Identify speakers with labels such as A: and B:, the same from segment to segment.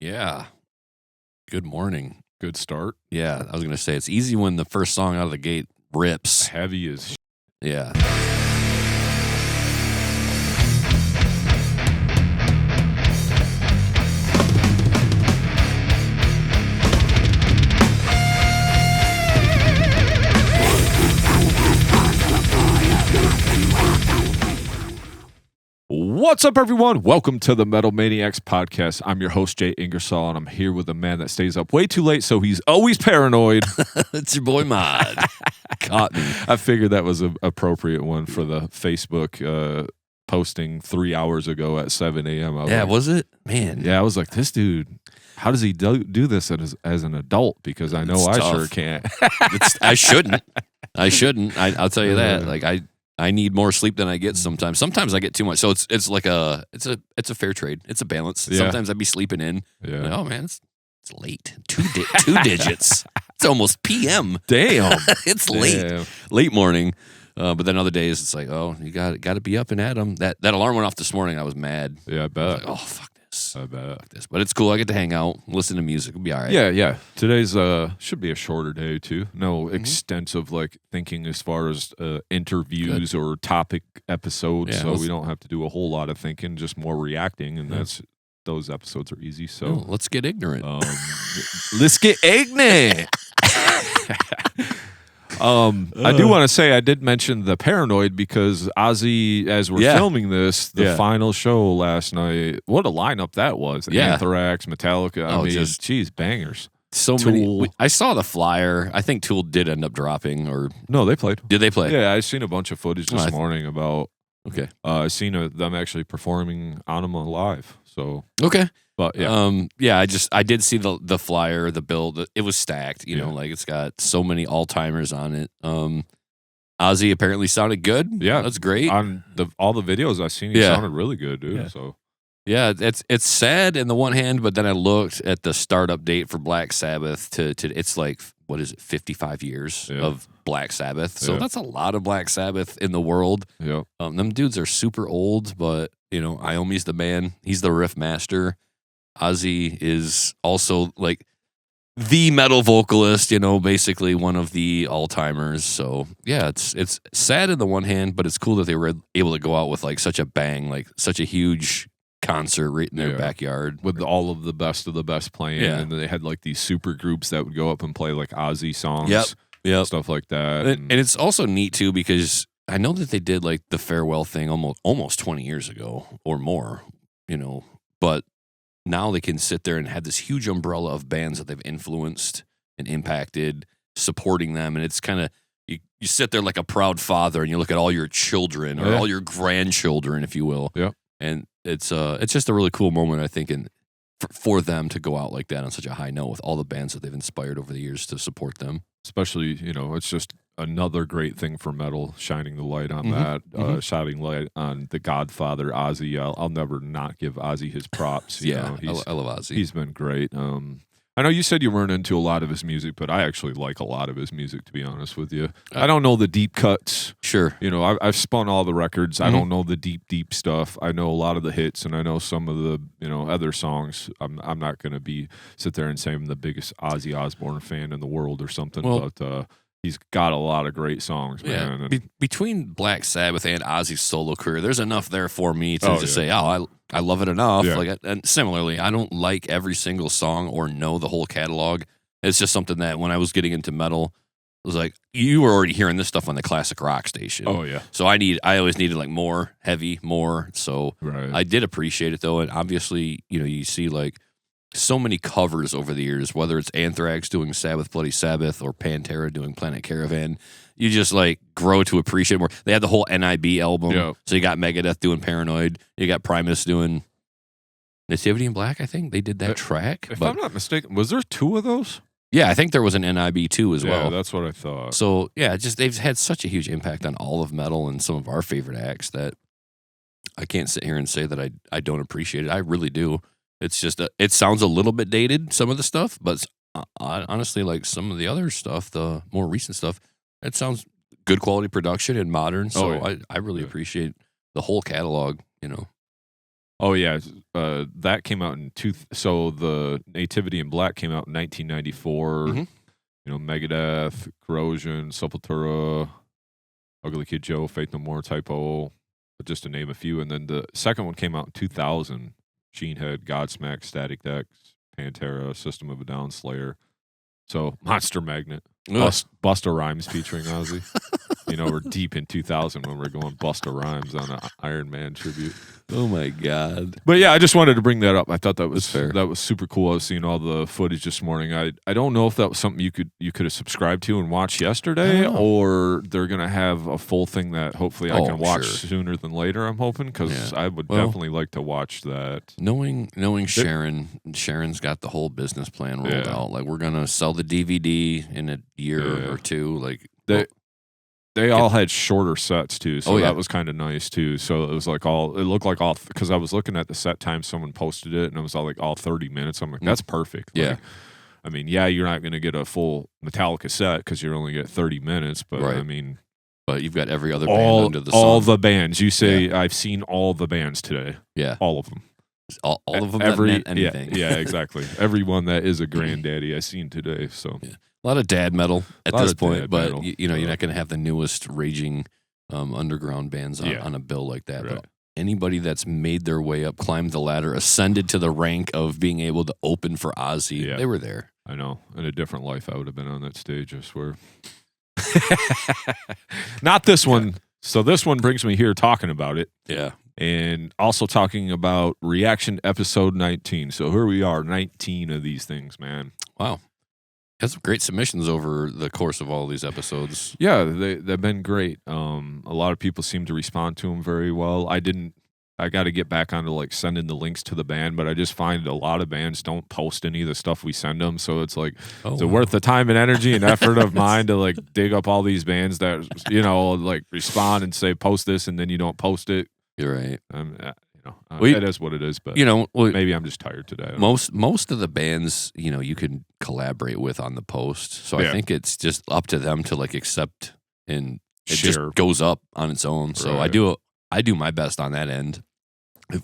A: Yeah. Good morning.
B: Good start.
A: Yeah, I was going to say, it's easy when the first song out of the gate rips.
B: Heavy as
A: Yeah.
B: What's up, everyone? Welcome to the Metal Maniacs Podcast. I'm your host, Jay Ingersoll, and I'm here with a man that stays up way too late, so he's always paranoid.
A: It's your boy Modd. Caught me.
B: I figured that was an appropriate one for the Facebook posting 3 hours ago at 7 a.m.
A: Yeah, was it? Man.
B: Yeah, I was like, this dude, how does he do this as an adult? Because I know
A: It's
B: I
A: tough.
B: sure can't.
A: I shouldn't. I'll tell you that. Like, I need more sleep than I get sometimes. Sometimes I get too much. So it's like it's a fair trade. It's a balance.
B: Yeah.
A: Sometimes I'd be sleeping in.
B: Yeah.
A: Like, oh man, it's late. Two digits. It's almost PM.
B: Damn.
A: It's late.
B: Damn.
A: Late morning. But then other days it's like, oh, you got to be up and at 'em. That alarm went off this morning. I was mad.
B: Yeah, I
A: I
B: bet.
A: was like, oh fuck this.
B: I bet.
A: Fuck this. But it's cool. I get to hang out, listen to music. It'll be all right.
B: Yeah. Today's should be a shorter day too. No extensive like thinking as far as interviews or topic episodes.
A: Yeah,
B: So we don't have to do a whole lot of thinking, just more reacting, and those episodes are easy. So
A: Well, let's get ignorant.
B: let's get ignorant. I do want to say I did mention the paranoid because Ozzy, as we're filming this, the final show last night, what a lineup that was.
A: Yeah.
B: Anthrax, Metallica. I mean, geez, bangers.
A: So
B: Tool.
A: many. I saw the flyer. I think Tool did end up dropping, or
B: No, they played.
A: did they play?
B: Yeah, I seen a bunch of footage this
A: I
B: morning about.
A: Okay.
B: I seen them actually performing Anima live. So,
A: Okay.
B: but yeah,
A: I did see the flyer, the build. It was stacked. You know,
B: Yeah.
A: like it's got so many all timers on it. Ozzy apparently sounded good.
B: Yeah.
A: That's great.
B: on all the videos I've seen, he
A: Yeah.
B: sounded really good, dude.
A: Yeah.
B: So
A: Yeah, it's sad in the one hand, but then I looked at the startup date for Black Sabbath to it's like, what is it, 55 years of Black Sabbath. So that's a lot of Black Sabbath in the world.
B: yeah,
A: Them dudes are super old, but you know, Iommi's the man. He's the riff master. Ozzy is also like the metal vocalist, you know, basically one of the all-timers. So yeah, it's sad in the one hand, but it's cool that they were able to go out with like such a bang, like such a huge concert right in their backyard
B: with all of the best playing, and then they had like these super groups that would go up and play like Ozzy songs,
A: Yep.
B: stuff like that.
A: And it's also neat too because I know that they did like the farewell thing almost 20 years ago or more, you know, but now they can sit there and have this huge umbrella of bands that they've influenced and impacted, supporting them, and it's kind of you sit there like a proud father and you look at all your children or all your grandchildren, if you will, and it's just a really cool moment, I think, for them to go out like that on such a high note with all the bands that they've inspired over the years to support them.
B: Especially, you know, it's just another great thing for metal, shining the light on that, shining light on the Godfather, Ozzy. I'll never not give Ozzy his props. You know,
A: I love Ozzy.
B: He's been great. I know you said you weren't into a lot of his music, but I actually like a lot of his music, to be honest with you. I don't know the deep cuts.
A: Sure.
B: You know, I've spun all the records. I don't know the deep stuff. I know a lot of the hits, and I know some of the, you know, other songs. I'm not going to sit there and say I'm the biggest Ozzy Osbourne fan in the world or something, but he's got a lot of great songs, man.
A: Yeah. Between Black Sabbath and Ozzy's solo career, there's enough there for me to just say, oh, I love it enough.
B: Yeah.
A: Like, and similarly, I don't like every single song or know the whole catalog. It's just something that when I was getting into metal, it was like, you were already hearing this stuff on the classic rock station.
B: Oh, yeah.
A: So I always needed like more heavy, more. So I did appreciate it though. And obviously, you know, you see like so many covers over the years, whether it's Anthrax doing Sabbath Bloody Sabbath or Pantera doing Planet Caravan, you just like grow to appreciate more. They had the whole NIB album. So you got Megadeth doing Paranoid. You got Primus doing Nativity in Black, I think. They did that track.
B: If I'm not mistaken, was there 2 of those?
A: Yeah, I think there was an NIB too as well.
B: Yeah, that's what I thought.
A: So yeah, just they've had such a huge impact on all of metal and some of our favorite acts that I can't sit here and say that I don't appreciate it. I really do. It's just it sounds a little bit dated, some of the stuff, but honestly, like some of the other stuff, the more recent stuff, it sounds good quality production and modern. So I really appreciate the whole catalog, you know.
B: Oh yeah, that came out in so the Nativity in Black came out in 1994.
A: Mm-hmm.
B: You know, Megadeth, Corrosion, Sepultura, Ugly Kid Joe, Faith No More, Typo, just to name a few. And then the second one came out in 2000. Machine Head, Godsmack, Static X, Pantera, System of a Down, Slayer. So Monster Magnet, Busta Rhymes featuring Ozzy. You know, we're deep in 2000 when we're going Busta Rhymes on an Iron Man tribute.
A: Oh my God!
B: But yeah, I just wanted to bring that up. I thought that was
A: fair.
B: That was super cool. I was seeing all the footage this morning. I don't know if that was something you could have subscribed to and watched yesterday, or they're gonna have a full thing that hopefully I can watch sooner than later. I'm hoping because I would definitely like to watch that.
A: Knowing Sharon's got the whole business plan rolled out. Like we're gonna sell the DVD in a year or two. Like
B: They all had shorter sets too, so that was kind of nice too. So it was like it looked like all, because I was looking at the set time, someone posted it, and it was all 30 minutes. I'm like, that's perfect.
A: Yeah.
B: Like, I mean, you're not going to get a full Metallica set because you only get 30 minutes, but I mean,
A: but you've got every other band under the sun.
B: All the bands. You say, I've seen all the bands today. Yeah. All of them.
A: All of them that meant anything.
B: Yeah, exactly. Everyone that is a granddaddy I've seen today. So.
A: Yeah. A lot of dad metal at this point, but you know, you're not going to have the newest raging underground bands on a bill like that. Right. But anybody that's made their way up, climbed the ladder, ascended to the rank of being able to open for Ozzy, they were there.
B: I know. In a different life, I would have been on that stage, I swear. Not this one. So this one brings me here talking about it.
A: Yeah.
B: And also talking about Reaction episode 19. So here we are, 19 of these things, man.
A: Wow. Has some great submissions over the course of all these episodes.
B: Yeah, they've been great. A lot of people seem to respond to them very well. I got to get back onto sending the links to the band, but I just find a lot of bands don't post any of the stuff we send them. So it's like, is it worth the time and energy and effort of mine to dig up all these bands that, respond and say, post this, and then you don't post it?
A: You're right.
B: It is what it is, but maybe I'm just tired today.
A: Most of the bands, you can collaborate with on the post. So I think it's just up to them to accept, and it just goes up on its own. Right. So I do my best on that end.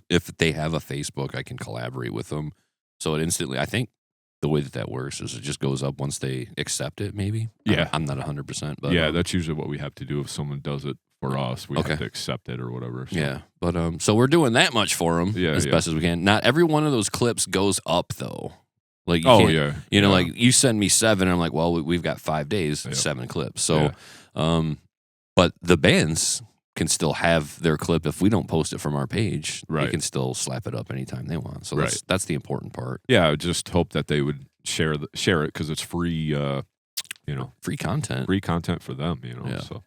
A: If they have a Facebook, I can collaborate with them. So it instantly, I think the way that works is it just goes up once they accept it. Maybe. Yeah, I'm not 100%, but
B: that's usually what we have to do if someone does it. For us, we have to accept it or whatever. So.
A: Yeah, but so we're doing that much for them as best as we can. Not every one of those clips goes up though. Like you send me 7, and I'm like, well, we've got 5 days, 7 clips. So, but the bands can still have their clip if we don't post it from our page. Right, they can still slap it up anytime they want. So that's the important part.
B: Yeah, I just hope that they would share it because it's free.
A: Free content.
B: Free content for them. So.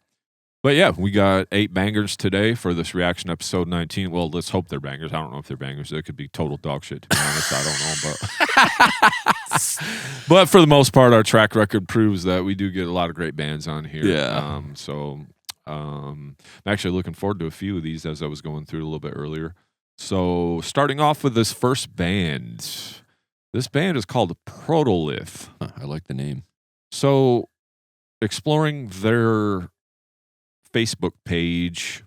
B: But yeah, we got 8 bangers today for this Reaction episode 19. Well, let's hope they're bangers. I don't know if they're bangers. They could be total dog shit, to be honest. I don't know. But for the most part, our track record proves that we do get a lot of great bands on here. Yeah. I'm actually looking forward to a few of these as I was going through a little bit earlier. So starting off with this first band. This band is called Protolith.
A: I like the name.
B: So exploring their Facebook page,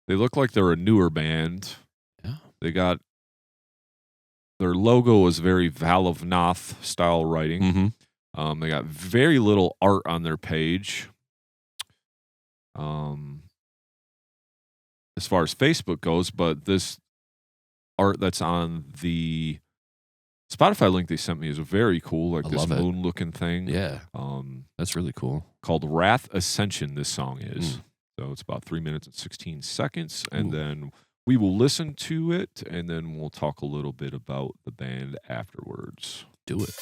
B: they look like they're a newer band. Yeah. They got their logo is very Val of Noth style writing. Mm-hmm. They got very little art on their page. As far as Facebook goes, but this art that's on the Spotify link they sent me is very cool, this moon looking thing.
A: Yeah. That's really cool.
B: Called Wrath Ascension, this song is. So it's about 3 minutes and 16 seconds. And then we will listen to it, and then we'll talk a little bit about the band afterwards.
A: Do it.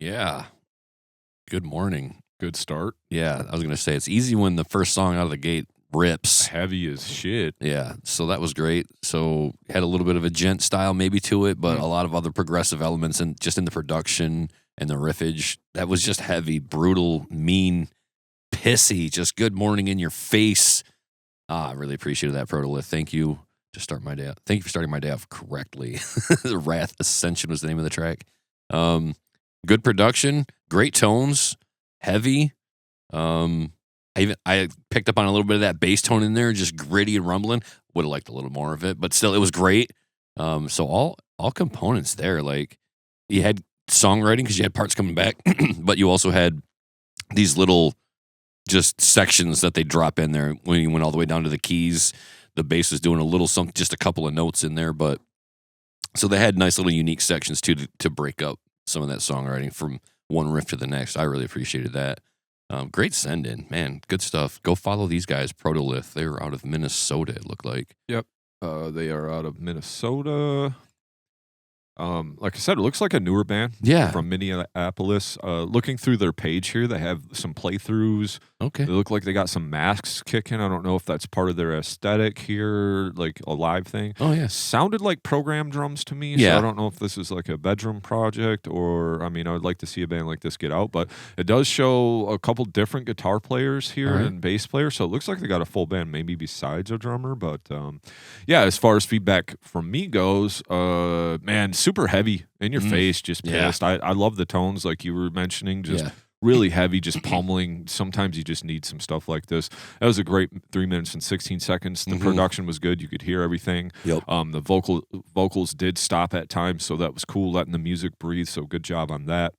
A: Yeah. Good morning.
B: Good start.
A: Yeah, I was going to say it's easy when the first song out of the gate rips.
B: Heavy as shit.
A: Yeah, so that was great. So had a little bit of a gent style maybe to it, but a lot of other progressive elements and just in the production and the riffage. That was just heavy, brutal, mean, pissy, just good morning in your face. I really appreciated that, Protolith. Thank you to start my day. Thank you for starting my day off correctly. The Wrath Ascension was the name of the track. Good production, great tones, heavy. I picked up on a little bit of that bass tone in there, just gritty and rumbling. Would have liked a little more of it, but still, it was great. So all components there. Like you had songwriting because you had parts coming back, but you also had these little just sections that they drop in there when you went all the way down to the keys. The bass was doing a little something, just a couple of notes in there, but so they had nice little unique sections too to break up some of that songwriting from one riff to the next. I really appreciated that. Great send in, man. Good stuff. Go follow these guys, Protolith. They're out of Minnesota, it looked like.
B: Yep. They are out of Minnesota. Like I said, it looks like a newer band.
A: Yeah.
B: From Minneapolis. Looking through their page here, they have some playthroughs.
A: Okay.
B: They look like they got some masks kicking. I don't know if that's part of their aesthetic here, like a live thing.
A: Oh, yeah.
B: Sounded like programmed drums to me.
A: Yeah.
B: So I don't know if this is like a bedroom project or, I mean, I would like to see a band like this get out, but it does show a couple different guitar players here and bass players. So it looks like they got a full band, maybe besides a drummer. But yeah, as far as feedback from me goes, man, super heavy in your face, just pissed.
A: Yeah.
B: I love the tones like you were mentioning, just really heavy, just pummeling. Sometimes you just need some stuff like this. That was a great 3 minutes and 16 seconds. The production was good. You could hear everything.
A: Yep.
B: The vocals did stop at times, so that was cool, letting the music breathe. So good job on that.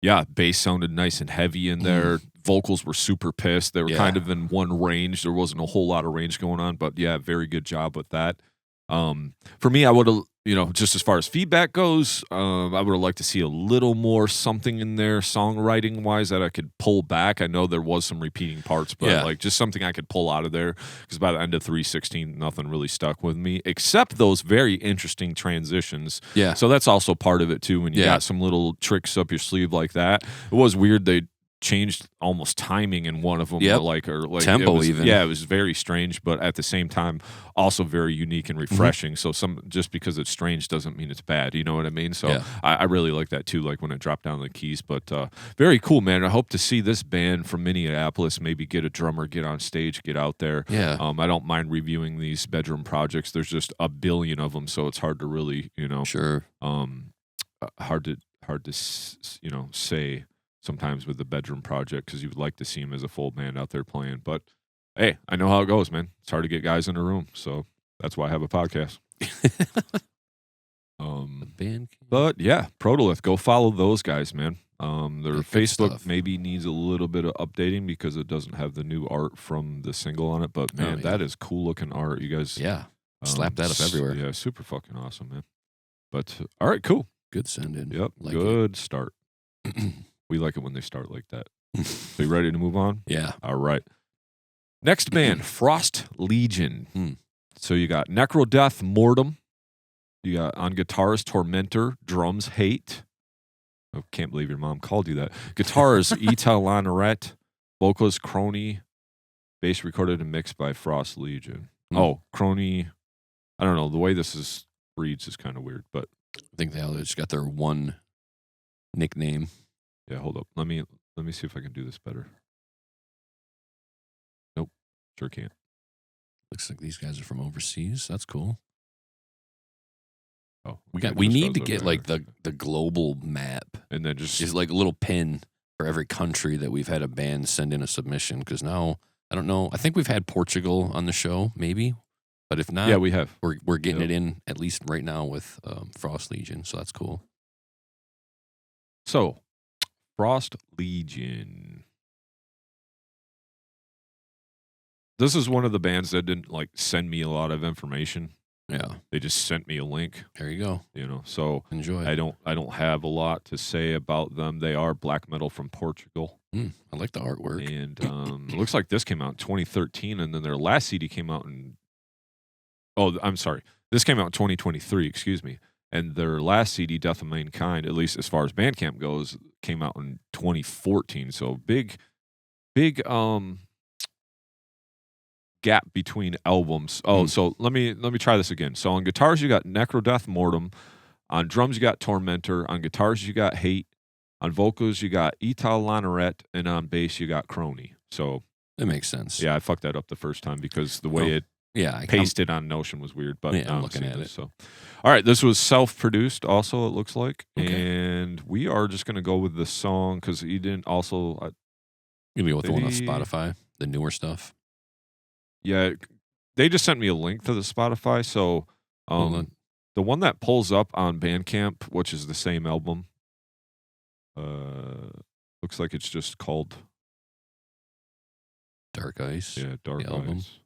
B: Yeah, bass sounded nice and heavy in there. Vocals were super pissed. They were kind of in one range. There wasn't a whole lot of range going on, but yeah, very good job with that. For me, I would have, just as far as feedback goes, I would have liked to see a little more something in there songwriting wise that I could pull back. I know there was some repeating parts, but like just something I could pull out of there, because by the end of 3:16, nothing really stuck with me except those very interesting transitions.
A: Yeah.
B: So that's also part of it too. When you got some little tricks up your sleeve like that, it was weird. They changed almost timing in one of them, or like
A: tempo
B: it
A: even.
B: It was very strange, but at the same time also very unique and refreshing. So just because it's strange doesn't mean it's bad, you know what I mean? So I really like that too, like when it dropped down the keys. But very cool, man. I hope to see this band from Minneapolis maybe get a drummer, get on stage, get out there. I don't mind reviewing these bedroom projects. There's just a billion of them, so it's hard to really hard to say sometimes with the bedroom project, because you would like to see him as a full band out there playing. But hey, I know how it goes, man. It's hard to get guys in a room, so that's why I have a podcast. But yeah, Protolith, go follow those guys, man. Their Facebook maybe needs a little bit of updating because it doesn't have the new art from the single on it. But man, that is cool looking art. You guys,
A: slap that up everywhere.
B: Yeah, super fucking awesome, man. But all right, cool.
A: Good send in.
B: Yep, good start. We like it when they start like that. So you ready to move on?
A: Yeah.
B: All right. Next band, Frost Legion. So you got Necrodeath Mortem. You got on guitars, Tormentor. Drums, Hate. I can't believe your mom called you that. Guitars, Ita Lanaret. Vocalist, Crony. Bass recorded and mixed by Frost Legion. Oh, Crony. I don't know. The way this reads is kind of weird, but
A: I think they all just got their one nickname.
B: Yeah, hold up. Let me see if I can do this better. Nope, sure can't.
A: Looks like these guys are from overseas. That's cool.
B: Oh,
A: we need to get like the global map,
B: and then just
A: like a little pin for every country that we've had a band send in a submission. Because now I don't know. I think we've had Portugal on the show, maybe, but if not,
B: we have.
A: We're getting it in at least right now with Frost Legion, so that's cool.
B: So. Frost Legion. This is one of the bands that didn't send me a lot of information.
A: Yeah.
B: They just sent me a link.
A: There you go.
B: So
A: enjoy.
B: I don't have a lot to say about them. They are black metal from Portugal.
A: I like the artwork.
B: And it looks like this came out in 2013, and then their last CD came out in I'm sorry. This came out in 2023, excuse me. And their last CD, Death of Mankind, at least as far as Bandcamp goes, came out in 2014. So big gap between albums. Oh, so let me try this again. So on guitars you got Necrodeath Mortem, on drums you got Tormentor, on guitars you got Hate, on vocals you got Ital Lanaret, and on bass you got Crony. So
A: it makes sense.
B: Yeah, I fucked that up the first time because the way pasted on Notion was weird. But
A: I'm looking at it.
B: So, all right, this was self-produced. Also, it looks like,
A: Okay.
B: and we are just gonna go with the song because he didn't also.
A: You go with the one on Spotify, the newer stuff.
B: Yeah, they just sent me a link to the Spotify. So, the one that pulls up on Bandcamp, which is the same album, looks like it's just called
A: Dark Ice.
B: Yeah, Dark
A: the album.
B: Ice.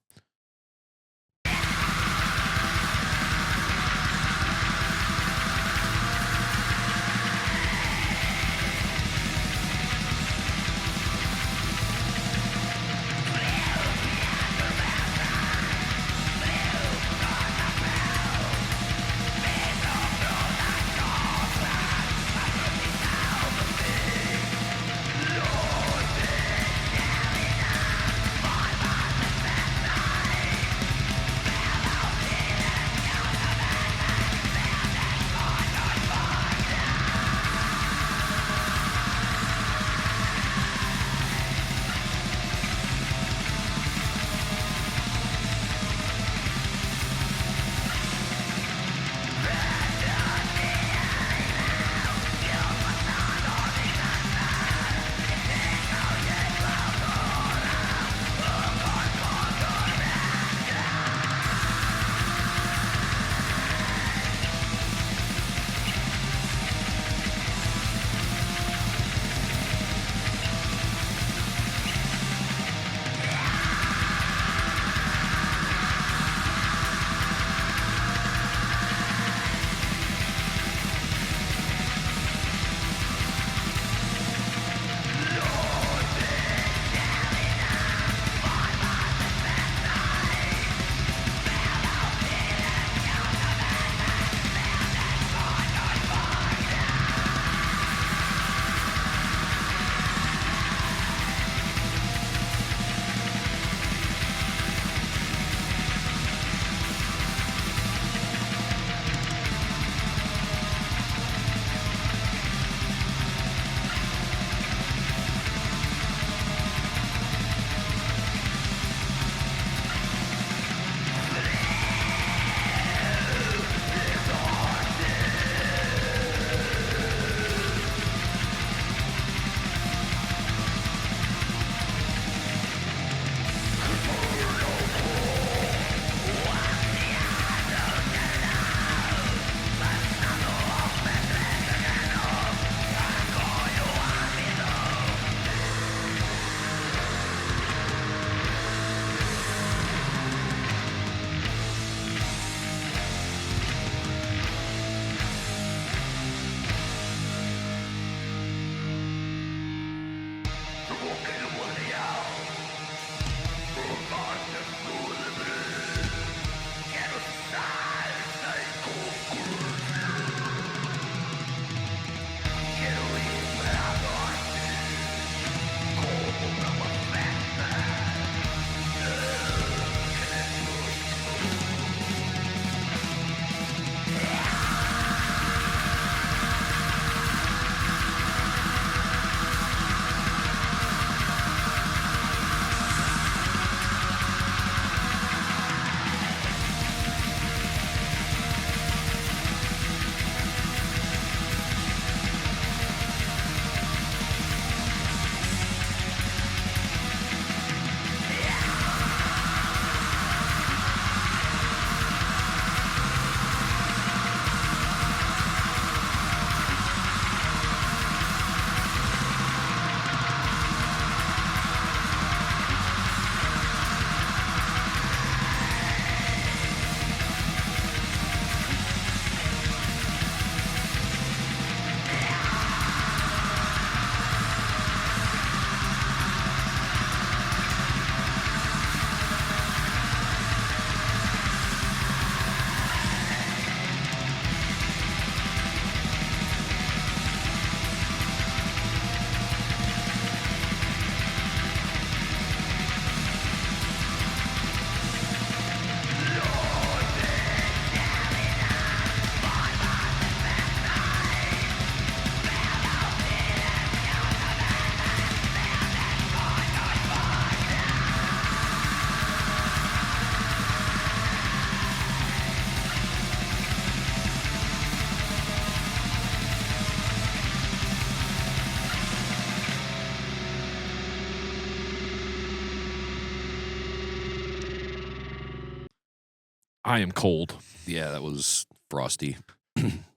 B: I Am Cold.
A: Yeah, that was frosty.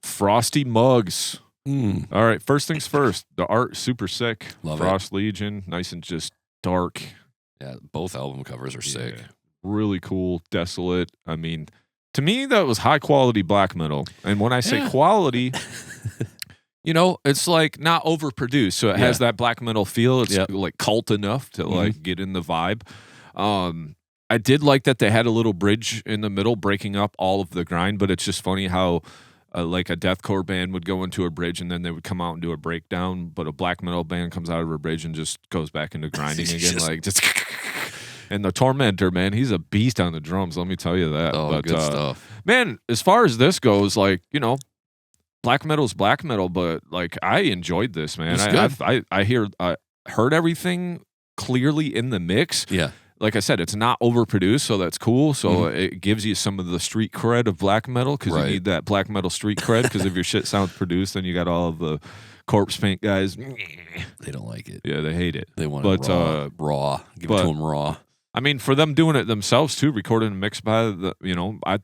B: Frosty Mugs.
A: Mm.
B: All right, first things first. The art, super sick.
A: Love
B: Frost Legion, nice and just dark.
A: Yeah, both album covers are sick.
B: Really cool, desolate. I mean, to me, that was high quality black metal. And when I say quality, you know, it's like not overproduced. So it has that black metal feel. It's like cult enough to like get in the vibe. I did like that they had a little bridge in the middle breaking up all of the grind, but it's just funny how like a deathcore band would go into a bridge and then they would come out and do a breakdown, but a black metal band comes out of a bridge and just goes back into grinding again. Like just and the Tormentor, man, he's a beast on the drums, let me tell you that.
A: Oh,
B: but,
A: good stuff.
B: Man, as far as this goes, like, you know, black metal's black metal, but like I enjoyed this, man. I heard everything clearly in the mix.
A: Yeah.
B: Like I said, it's not overproduced, so that's cool. So it gives you some of the street cred of black metal because you need that black metal street cred. Because if your shit sounds produced, then you got all of the corpse paint guys.
A: They don't like it.
B: Yeah, they hate it.
A: They want it raw. Give it to them raw.
B: I mean, for them doing it themselves too, recorded and mixed by the, you know, I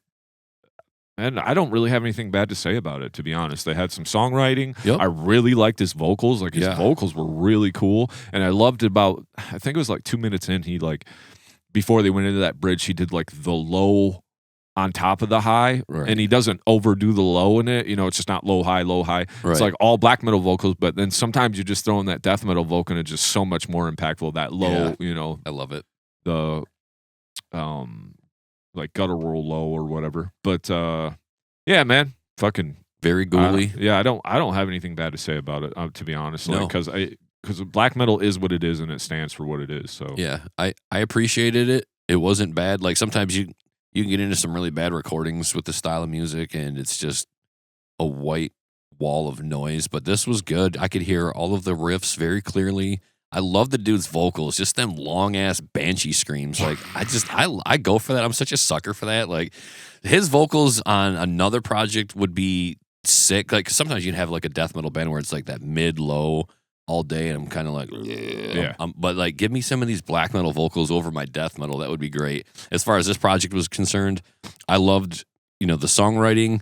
B: don't really have anything bad to say about it, to be honest. They had some songwriting. Yep. I really liked his vocals. Like, his vocals were really cool. And I loved about, I think it was like 2 minutes in, he like, before they went into that bridge, he did like the low on top of the high. Right. And he doesn't overdo the low in it. You know, it's just not low, high, low, high. Right. It's like all black metal vocals, but then sometimes you just throw in that death metal vocal and it's just so much more impactful. That low, you know.
A: I love it.
B: The, like guttural low or whatever. But yeah, man, fucking
A: very ghouly.
B: I don't have anything bad to say about it, to be honest. No. Because black metal is what it is and it stands for what it is. So
A: yeah, I appreciated it. It wasn't bad. Like sometimes you can get into some really bad recordings with the style of music and it's just a white wall of noise. But this was good. I could hear all of the riffs very clearly. I love the dude's vocals, just them long ass banshee screams. Like I go for that. I'm such a sucker for that. Like his vocals on another project would be sick. Like sometimes you can have like a death metal band where it's like that mid low all day, and I'm kind of like, yeah. But like, give me some of these black metal vocals over my death metal. That would be great. As far as this project was concerned, I loved, you know, the songwriting,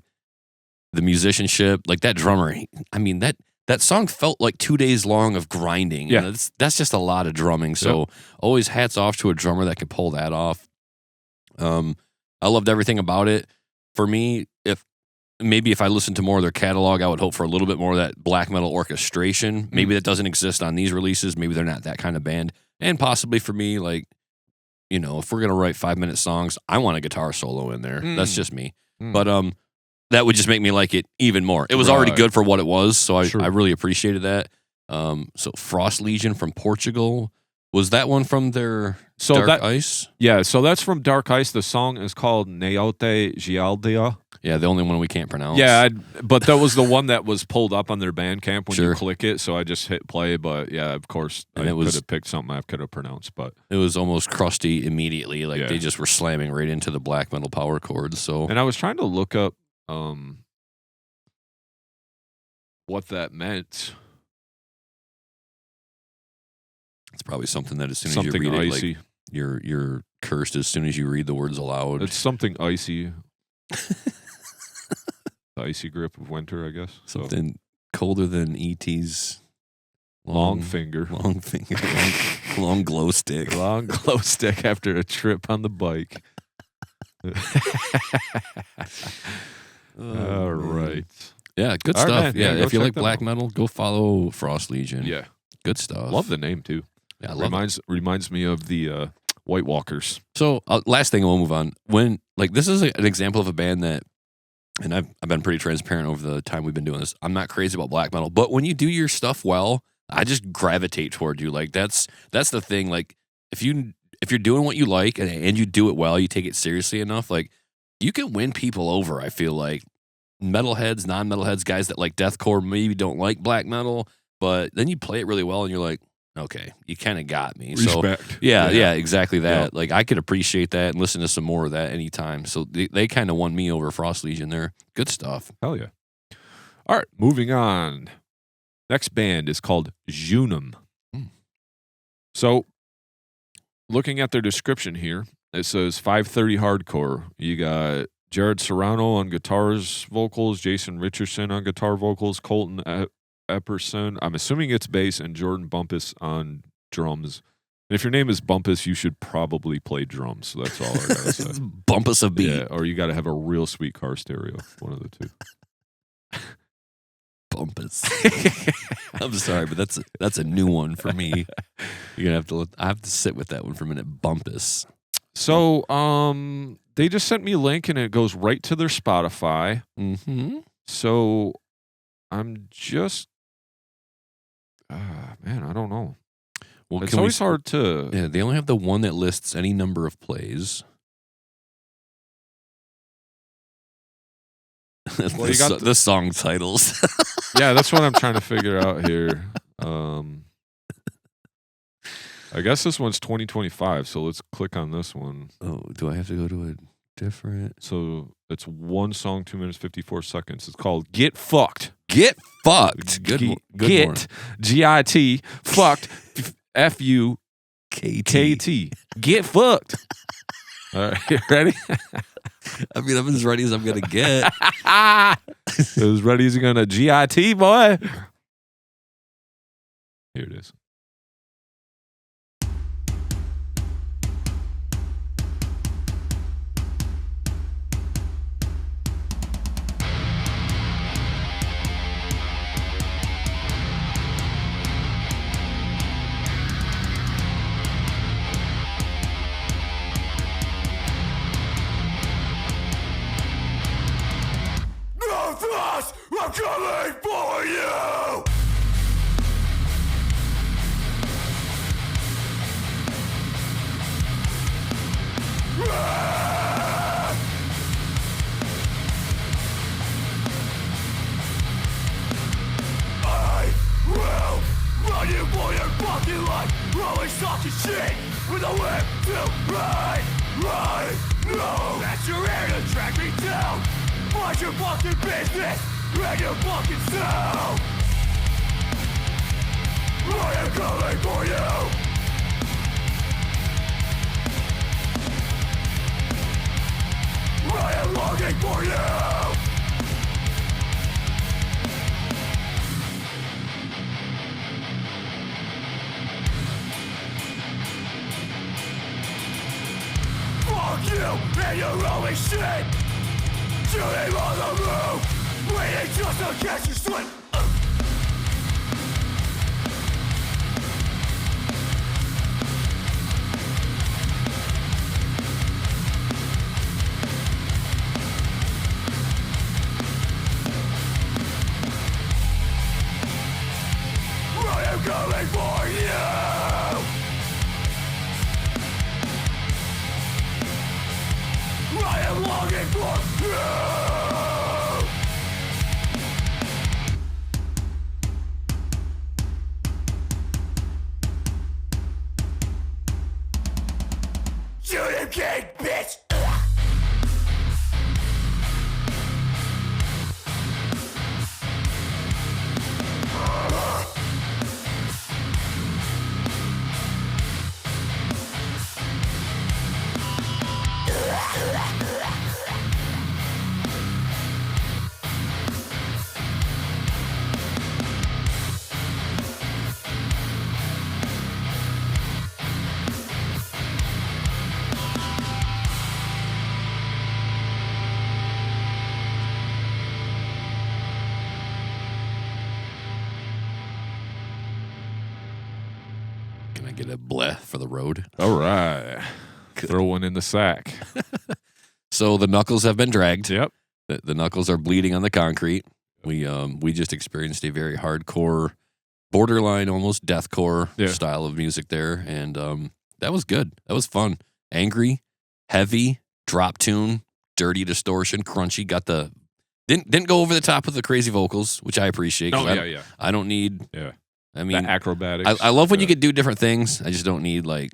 A: the musicianship, like that drummer. I mean that song felt like 2 days long of grinding. Yeah. You know, that's just a lot of drumming. So always hats off to a drummer that can pull that off. I loved everything about it. For me, if I listened to more of their catalog, I would hope for a little bit more of that black metal orchestration. Maybe that doesn't exist on these releases. Maybe they're not that kind of band. And possibly for me, like, you know, if we're going to write 5-minute songs, I want a guitar solo in there. That's just me. But that would just make me like it even more. It was already good for what it was, so I really appreciated that. So Frost Legion from Portugal. Was that one from their Dark Ice?
B: Yeah, so that's from Dark Ice. The song is called Neote Gialdia.
A: Yeah, the only one we can't pronounce.
B: Yeah, but that was the one that was pulled up on their Bandcamp when you click it, so I just hit play. But yeah, of course, I could have picked something I could have pronounced. But
A: it was almost crusty immediately. Like they just were slamming right into the black metal power chords. So,
B: and I was trying to look up what that meant.
A: It's probably something that as soon as you read it, like, you're cursed as soon as you read the words aloud.
B: It's something icy. The icy grip of winter, I guess.
A: Something colder than E.T.'s
B: long finger.
A: Long finger. Long glow stick.
B: Long glow stick after a trip on the bike. All right.
A: Yeah, good stuff. Yeah, if you like black metal, go follow Frost Legion.
B: Yeah.
A: Good stuff.
B: Love the name, too.
A: Yeah, I love it.
B: Reminds me of the White Walkers.
A: So, last thing, we'll move on. When, like, this is an example of a band that, and I've been pretty transparent over the time we've been doing this. I'm not crazy about black metal, but when you do your stuff well, I just gravitate toward you. Like, that's the thing. Like, if you're doing what you like and you do it well, you take it seriously enough, like, you can win people over, I feel like. Metalheads, non-metalheads, guys that like deathcore maybe don't like black metal, but then you play it really well and you're like, okay, you kind of got me.
B: Respect.
A: So, yeah, exactly that. Yeah. Like, I could appreciate that and listen to some more of that anytime. So they kind of won me over Frost Legion there. Good stuff.
B: Hell yeah. All right, moving on. Next band is called Junum. So, looking at their description here, It says 530 hardcore. You got Jared Serrano on guitars, vocals, Jason Richardson on guitar vocals, Colton Epperson, I'm assuming it's bass, and Jordan Bumpus on drums. And if your name is Bumpus, you should probably play drums. So that's all I gotta say.
A: Bumpus a beat.
B: Yeah, or you got to have a real sweet car stereo. One of the two.
A: Bumpus. I'm sorry, but that's a new one for me. You're gonna I have to sit with that one for a minute. Bumpus.
B: So, they just sent me a link and it goes right to their Spotify.
A: Mm-hmm.
B: So, I'm just, man, I don't know.
A: Well,
B: it's always hard to.
A: Yeah, they only have the one that lists any number of plays.
B: Well, you got
A: the song titles.
B: Yeah, that's what I'm trying to figure out here. I guess this one's 2025, so let's click on this one.
A: Oh, do I have to go to a different?
B: So it's one song, 2 minutes, 54 seconds. It's called Get Fucked.
A: Get Fucked. Good
B: Get, G-I-T, fucked, F-U-K-T. Get Fucked. All right, you ready?
A: I mean, I'm as ready as I'm going to get.
B: As ready as you're going to G-I-T, boy. Here it is.
C: I'm coming for you! I will run you for your fucking life, always talking shit with a whip to ride. No, that's your air to track me down. Mind your fucking business and your fucking self. I am coming for you. I am longing for you. Fuck you and your only shit. Shooting on the roof, waiting just to catch you slip. I am coming for you. I am longing for you. Shoot him, king, bitch!
A: Can I get a bleh for the road?
B: All right. Throw one in the sack.
A: So the knuckles have been dragged.
B: Yep.
A: The knuckles are bleeding on the concrete. We just experienced a very hardcore, borderline almost deathcore style of music there, and that was good. That was fun. Angry, heavy, drop tune, dirty distortion, crunchy. Got the didn't go over the top with the crazy vocals, which I appreciate.
B: Oh yeah.
A: I don't need.
B: Yeah.
A: I mean,
B: the acrobatics.
A: I love when you can do different things. I just don't need like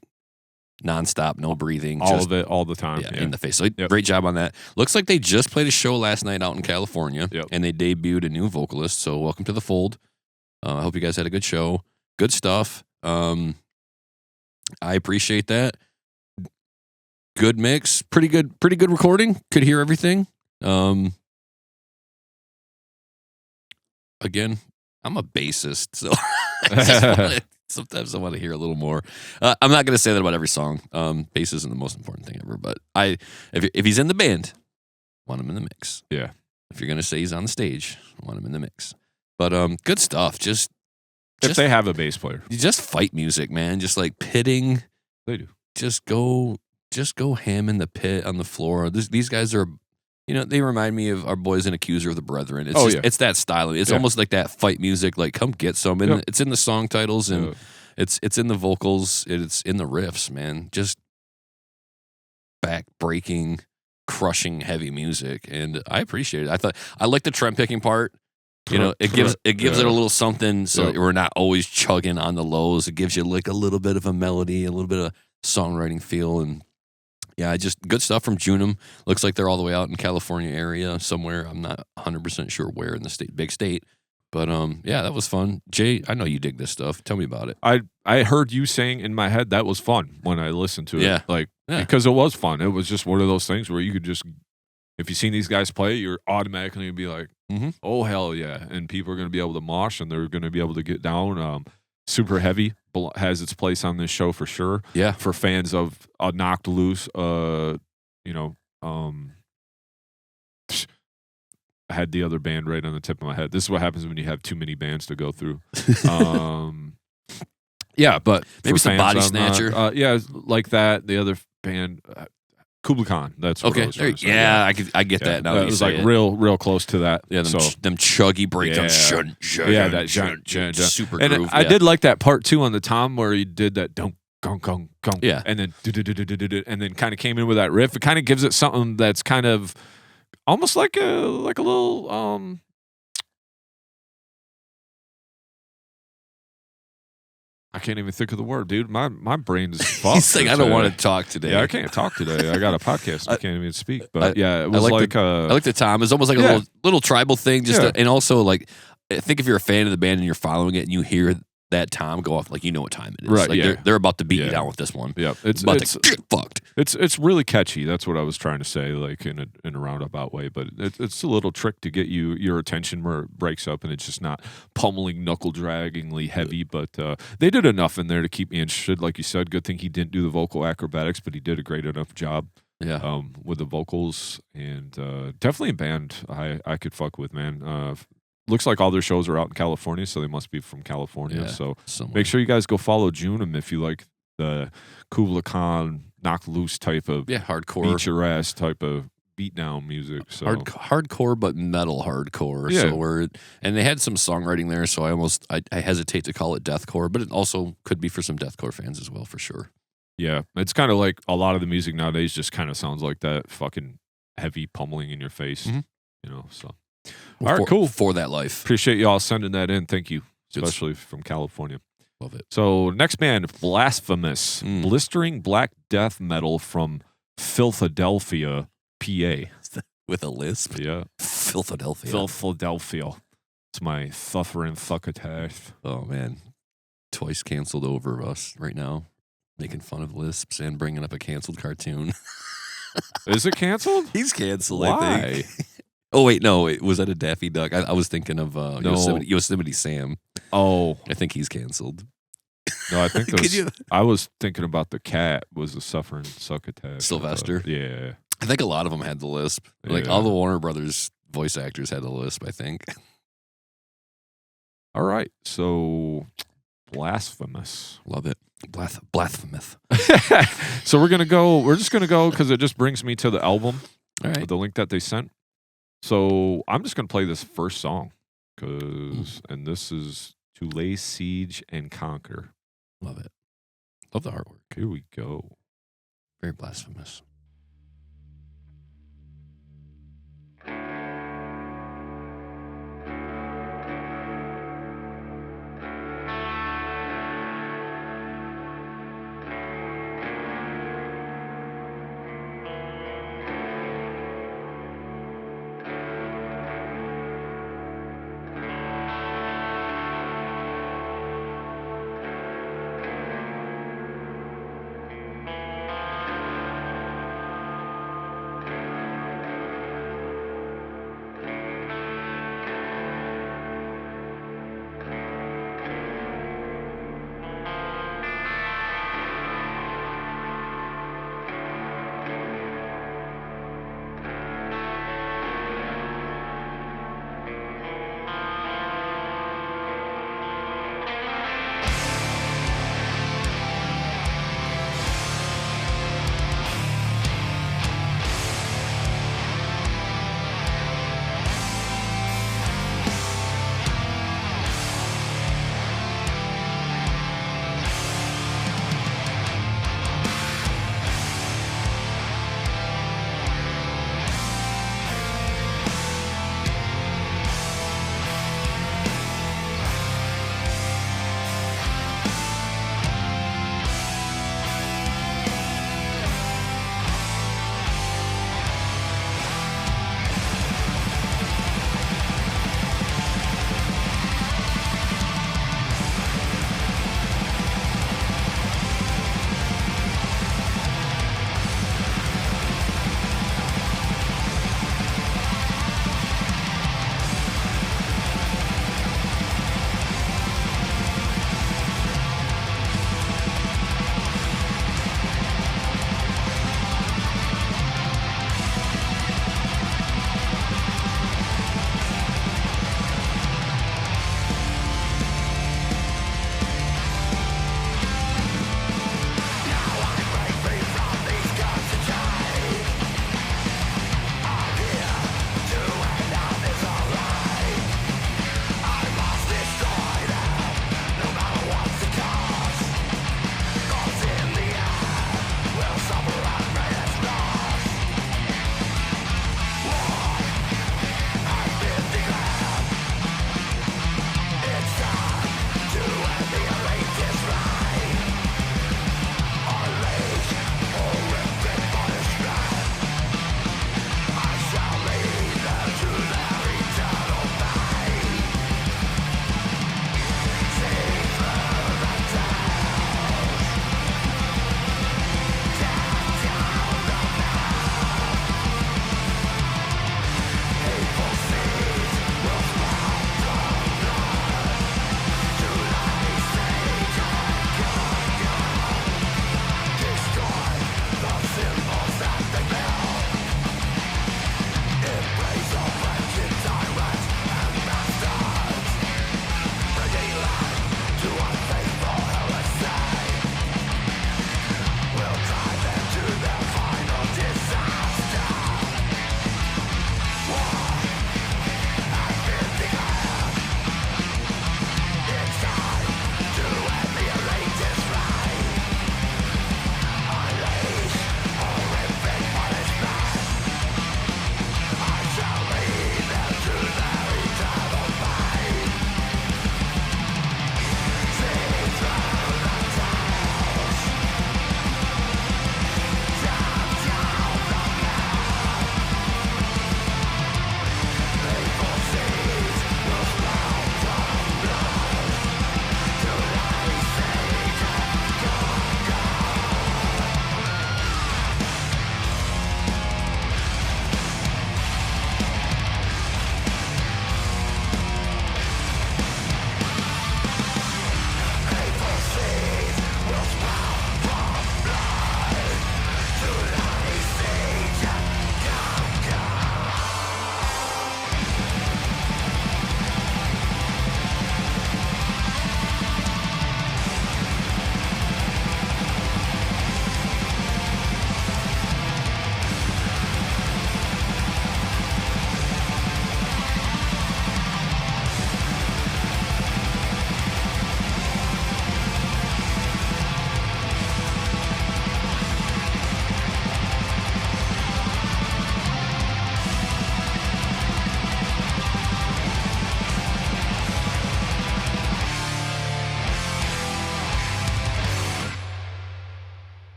A: nonstop, no breathing,
B: all of it, all the time.
A: Yeah, in the face. So great job on that. Looks like they just played a show last night out in California, and they debuted a new vocalist. So welcome to the fold. I hope you guys had a good show. Good stuff. I appreciate that. good mix, pretty good recording. Could hear everything. Again, I'm a bassist, so sometimes I want to hear a little more. I'm not going to say that about every song. Bass isn't the most important thing ever, but if he's in the band, I want him in the mix.
B: Yeah.
A: If you're going to say he's on the stage, I want him in the mix. But good stuff. Just
B: if they have a bass player.
A: Just fight music, man. Just like pitting.
B: They do.
A: Just go ham in the pit on the floor. These guys are, they remind me of our boys in Accuser of the Brethren. It's it's that style. It's almost like that fight music. Like, come get some. And it's in the song titles and it's in the vocals. It's in the riffs, man. Just back-breaking, crushing heavy music, and I appreciate it. I like the trem picking part. It gives it a little something, so we're not always chugging on the lows. It gives you like a little bit of a melody, a little bit of songwriting feel, and just good stuff from Junum. Looks like they're all the way out in California area somewhere. I'm not 100% sure where in the big state, but that was fun. Jay, I know you dig this stuff. Tell me about it.
B: I heard you saying in my head that was fun when I listened to it. Because it was fun. It was just one of those things where you could just, if you've seen these guys play, you're automatically going to be like, oh, hell yeah. And people are going to be able to mosh and they're going to be able to get down. Super Heavy has its place on this show for sure.
A: Yeah.
B: For fans of Knocked Loose, I had the other band right on the tip of my head. This is what happens when you have too many bands to go through. But
A: maybe some Body Snatcher.
B: Like that. The other band, Kublai Khan. That's what I was trying to say.
A: Yeah, I get that now.
B: It was like real close to that.
A: Yeah, them chuggy breakdowns.
B: That
A: super
B: and
A: groove.
B: I did like that part too on the tom where he did that dunk, gong, gong, gong.
A: Yeah.
B: And then and then kind of came in with that riff. It kind of gives it something that's kind of almost like a little I can't even think of the word, dude. My brain is fucked.
A: He's saying, I don't want to talk today.
B: Yeah, I can't talk today. I got a podcast. I can't even speak. But it was
A: I like the tom. It's almost like a little tribal thing. And also, like, I think if you're a fan of the band and you're following it and you hear that tom go off, like, you know what time it is.
B: Right,
A: like they're about to beat you down with this one.
B: Yeah,
A: it's about to get fucked.
B: It's really catchy. That's what I was trying to say, like in a roundabout way. But it's a little trick to get your attention where it breaks up and it's just not pummeling, knuckle draggingly heavy. But they did enough in there to keep me interested. Like you said, good thing he didn't do the vocal acrobatics, but he did a great enough job.
A: Yeah.
B: With the vocals and definitely a band I could fuck with, man. Looks like all their shows are out in California, so they must be from California.
A: Yeah,
B: so
A: somewhere.
B: Make sure you guys go follow Junum if you like the Kublai Khan, Knock Loose type of
A: hardcore,
B: beat your ass type of beatdown music. So
A: hardcore, but metal hardcore.
B: Yeah.
A: So and they had some songwriting there, so I hesitate to call it deathcore, but it also could be for some deathcore fans as well, for sure.
B: Yeah, it's kind of like a lot of the music nowadays just kind of sounds like that fucking heavy pummeling in your face, so. All right, cool.
A: For that life.
B: Appreciate y'all sending that in. Thank you, especially from California.
A: Love it.
B: So next band, Blasphemous, blistering black death metal from Philadelphia, PA.
A: With a lisp?
B: Yeah.
A: Philadelphia.
B: It's my suffering succotash.
A: Oh, man. Twice canceled over us right now. Making fun of lisps and bringing up a canceled cartoon.
B: Is it canceled?
A: He's canceled,
B: Why?
A: I think. Oh, wait, no. Was that a Daffy Duck? I was thinking of Yosemite Sam.
B: Oh.
A: I think he's canceled.
B: No, I think I was thinking about the cat was the suffering succotash.
A: Sylvester?
B: Yeah.
A: I think a lot of them had the lisp. Like all the Warner Brothers voice actors had the lisp, I think.
B: All right. So, Blasphemous.
A: Love it. Blasphemous.
B: So we're just going to go because it just brings me to the album.
A: All right.
B: The link that they sent. So I'm just going to play this first song and this is To Lay Siege and Conquer.
A: Love it. Love the artwork.
B: Here we go.
A: Very blasphemous.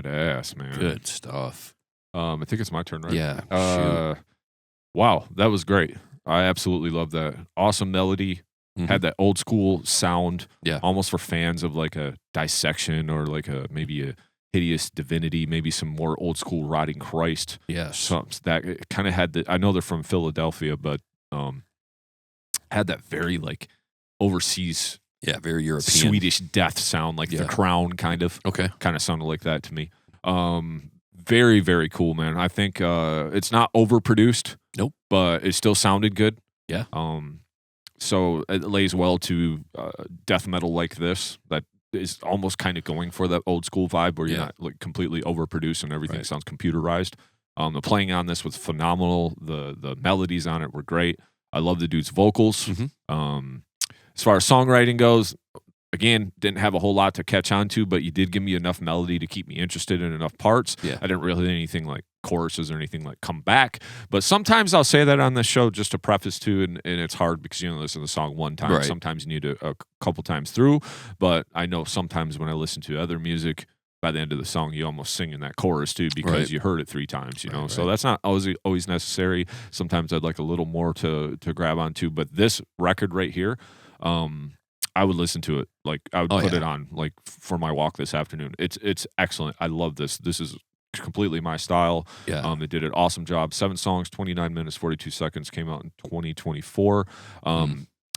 B: Badass, man.
A: Good stuff.
B: I think it's my turn, right?
A: Yeah.
B: Wow, that was great. I absolutely love that. Awesome melody. Had that old school sound.
A: Yeah.
B: Almost for fans of like a Dissection or like maybe a Hideous Divinity, maybe some more old school Rotting Christ.
A: Yes.
B: So that kind of had I know they're from Philadelphia, but had that very like overseas,
A: very European,
B: Swedish death sound, like The Crown kind of.
A: Okay.
B: Kind of sounded like that to me. Very, very cool, man. I think it's not overproduced.
A: Nope.
B: But it still sounded good.
A: Yeah.
B: So it lays well to death metal like this that is almost kind of going for that old school vibe where you're not like completely overproduced and everything sounds computerized. The playing on this was phenomenal. The melodies on it were great. I love the dude's vocals. As far as songwriting goes, again, didn't have a whole lot to catch on to, but you did give me enough melody to keep me interested in enough parts.
A: Yeah.
B: I didn't really anything like choruses or anything like come back. But sometimes I'll say that on this show just to preface to, and it's hard because you only listen to the song one time.
A: Right.
B: Sometimes you need a couple times through. But I know sometimes when I listen to other music, by the end of the song, you almost sing in that chorus too because you heard it 3 times, you know. So that's not always necessary. Sometimes I'd like a little more to grab onto. But this record right here, I would listen to it. Like I would put it on like for my walk this afternoon. It's excellent. I love this. This is completely my style.
A: Yeah.
B: They did an awesome job. 7 songs, 29 minutes, 42 seconds. Came out in 2024.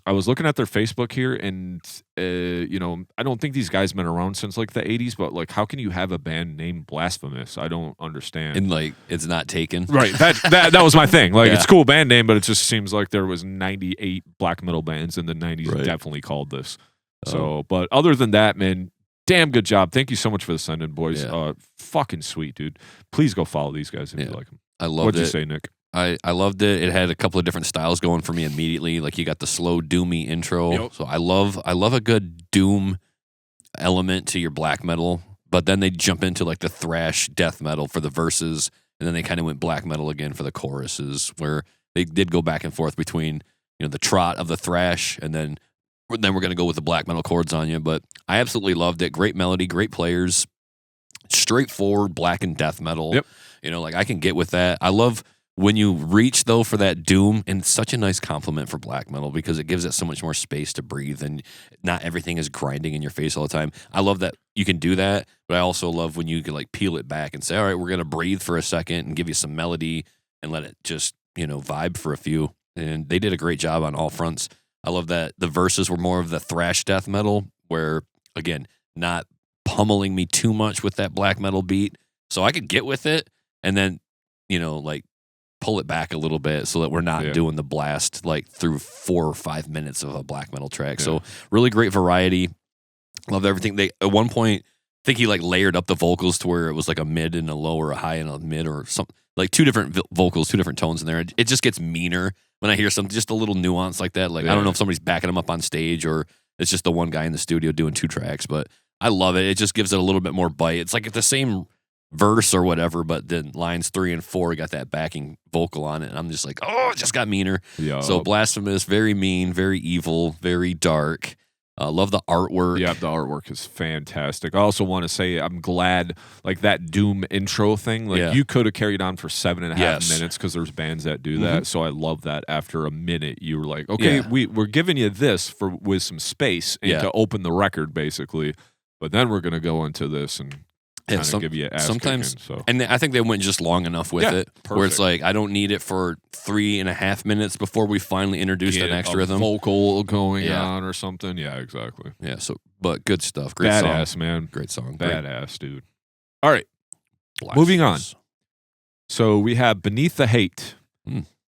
B: I was looking at their Facebook here, and you know, I don't think these guys been around since like the 80s. But like, how can you have a band named Blasphemous? I don't understand.
A: And like, it's not taken.
B: Right. That was my thing. Like, it's a cool band name, but it just seems like there was 98 black metal bands in the 90s definitely called this. So, but other than that, man, damn good job. Thank you so much for the send-in, boys.
A: Yeah.
B: Fucking sweet, dude. Please go follow these guys if you like them.
A: I loved
B: What'd
A: it.
B: you say, Nick?
A: I loved it. It had a couple of different styles going for me immediately. Like you got the slow doomy intro.
B: Yep.
A: So I love a good doom element to your black metal. But then they jump into like the thrash death metal for the verses, and then they kind of went black metal again for the choruses, where they did go back and forth between, you know, the trot of the thrash, and then we're going to go with the black metal chords on you. But I absolutely loved it. Great melody, great players, straightforward Blackened death metal.
B: Yep.
A: You know, like I can get with that. I love when you reach, though, for that doom, and it's such a nice compliment for black metal because it gives it so much more space to breathe, and not everything is grinding in your face all the time. I love that you can do that, but I also love when you can like peel it back and say, all right, we're going to breathe for a second and give you some melody and let it just, you know, vibe for a few. And they did a great job on all fronts. I love that the verses were more of the thrash death metal, where, again, not pummeling me too much with that black metal beat. So I could get with it and then, you know, like, pull it back a little bit so that we're not doing the blast like through 4 or 5 minutes of a black metal track. So really great variety. Loved everything. They at one point, I think he like layered up the vocals to where it was like a mid and a low or a high and a mid or something, like 2 different vocals, 2 different tones in there. It just gets meaner when I hear something, just a little nuance like that. Like I don't know if somebody's backing them up on stage or it's just the one guy in the studio doing 2 tracks, but I love it. It just gives it a little bit more bite. It's like the same verse or whatever, but then lines 3 and 4 got that backing vocal on it, and I'm just like, oh, it just got meaner.
B: Yeah.
A: So Blasphemous, very mean, very evil, very dark. Love the artwork.
B: Yeah, the artwork is fantastic. I also want to say I'm glad, like that Doom intro thing, like you could have carried on for 7.5 minutes because there's bands that do that. So I love that after a minute, you were like, okay, we're giving you this with some space and to open the record, basically. But then we're going to go into this and kind of give you ass
A: sometimes
B: kicking, so.
A: And I think they went just long enough with it, where it's like I don't need it for 3.5 minutes before we finally introduce the next rhythm,
B: vocal going on or something. Yeah, exactly.
A: Yeah, so but good stuff. Great
B: badass
A: song,
B: man.
A: Great song.
B: Badass dude. All right,
A: Blasphemous.
B: Moving on. So we have Beneath the Hate.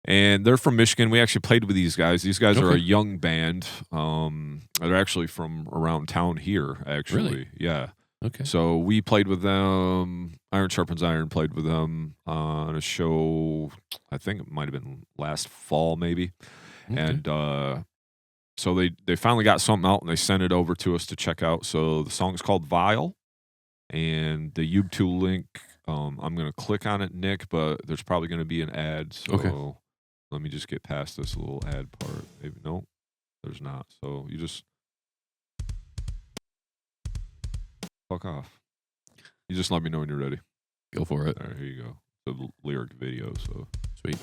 B: And they're from Michigan. We actually played with these guys. These guys are a young band. They're actually from around town here, actually.
A: Really?
B: Yeah.
A: Okay.
B: So we played with them. Iron Sharpens Iron played with them on a show, I think it might have been last fall, maybe.
A: Okay.
B: And so they finally got something out, and they sent it over to us to check out. So the song is called Vile. And the YouTube link, I'm going to click on it, Nick, but there's probably going to be an ad. So let me just get past this little ad part. Maybe no, there's not. So you just fuck off. You just let me know when you're ready.
A: Go for it.
B: All right, here you go. The lyric video. So
A: Sweet.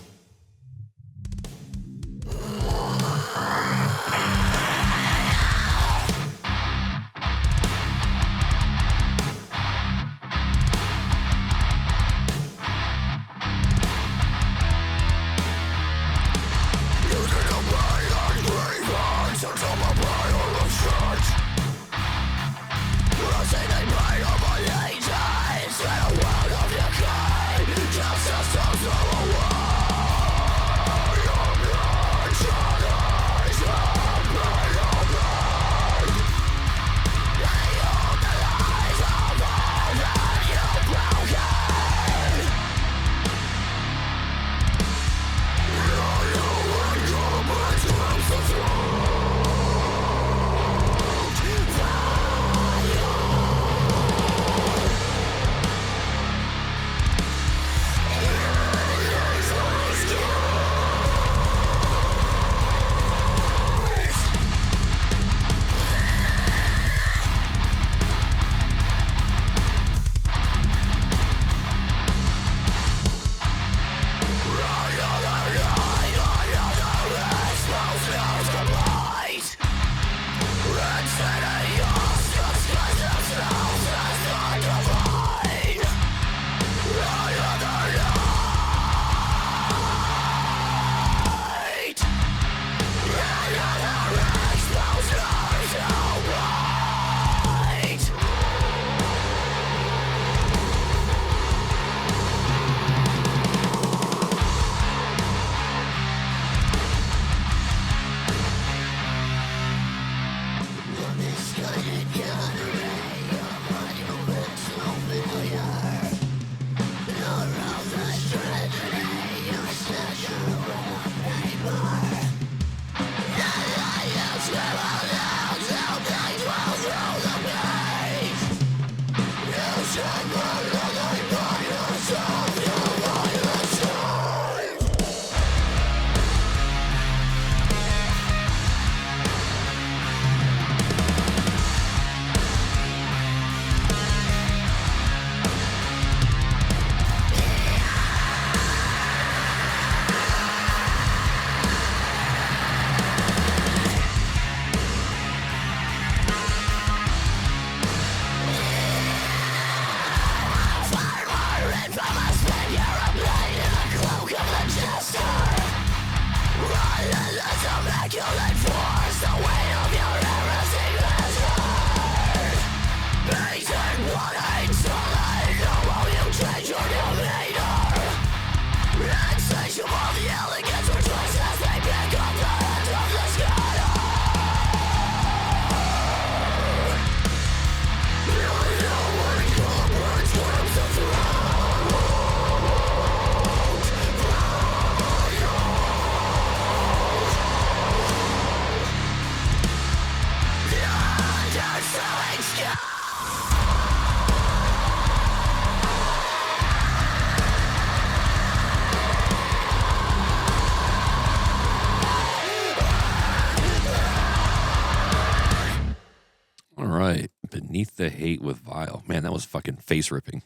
A: Beneath the Hate with Vile. Man, that was fucking face ripping.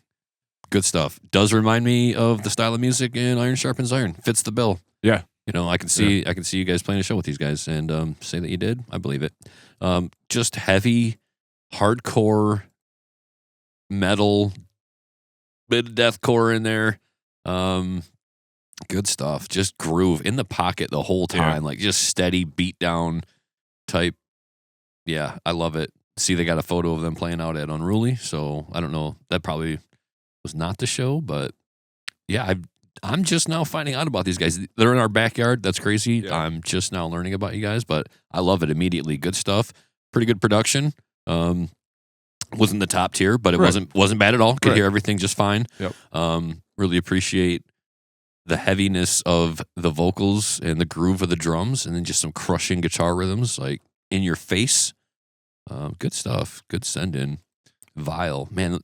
A: Good stuff. Does remind me of the style of music in Iron Sharpens Iron. Fits the bill.
B: Yeah.
A: You know, I can see you guys playing a show with these guys, and say that you did. I believe it. Just heavy, hardcore metal, bit of deathcore in there. Good stuff. Just groove in the pocket the whole time, like just steady beat down type. Yeah, I love it. See, they got a photo of them playing out at Unruly, so I don't know. That probably was not the show, but yeah, I'm just now finding out about these guys. They're in our backyard. That's crazy. Yeah. I'm just now learning about you guys, but I love it immediately. Good stuff. Pretty good production. Wasn't the top tier, but it wasn't bad at all. Could hear everything just fine.
B: Yep.
A: Really appreciate the heaviness of the vocals and the groove of the drums, and then just some crushing guitar rhythms, like in your face. Good stuff. Good send in. Vile, man.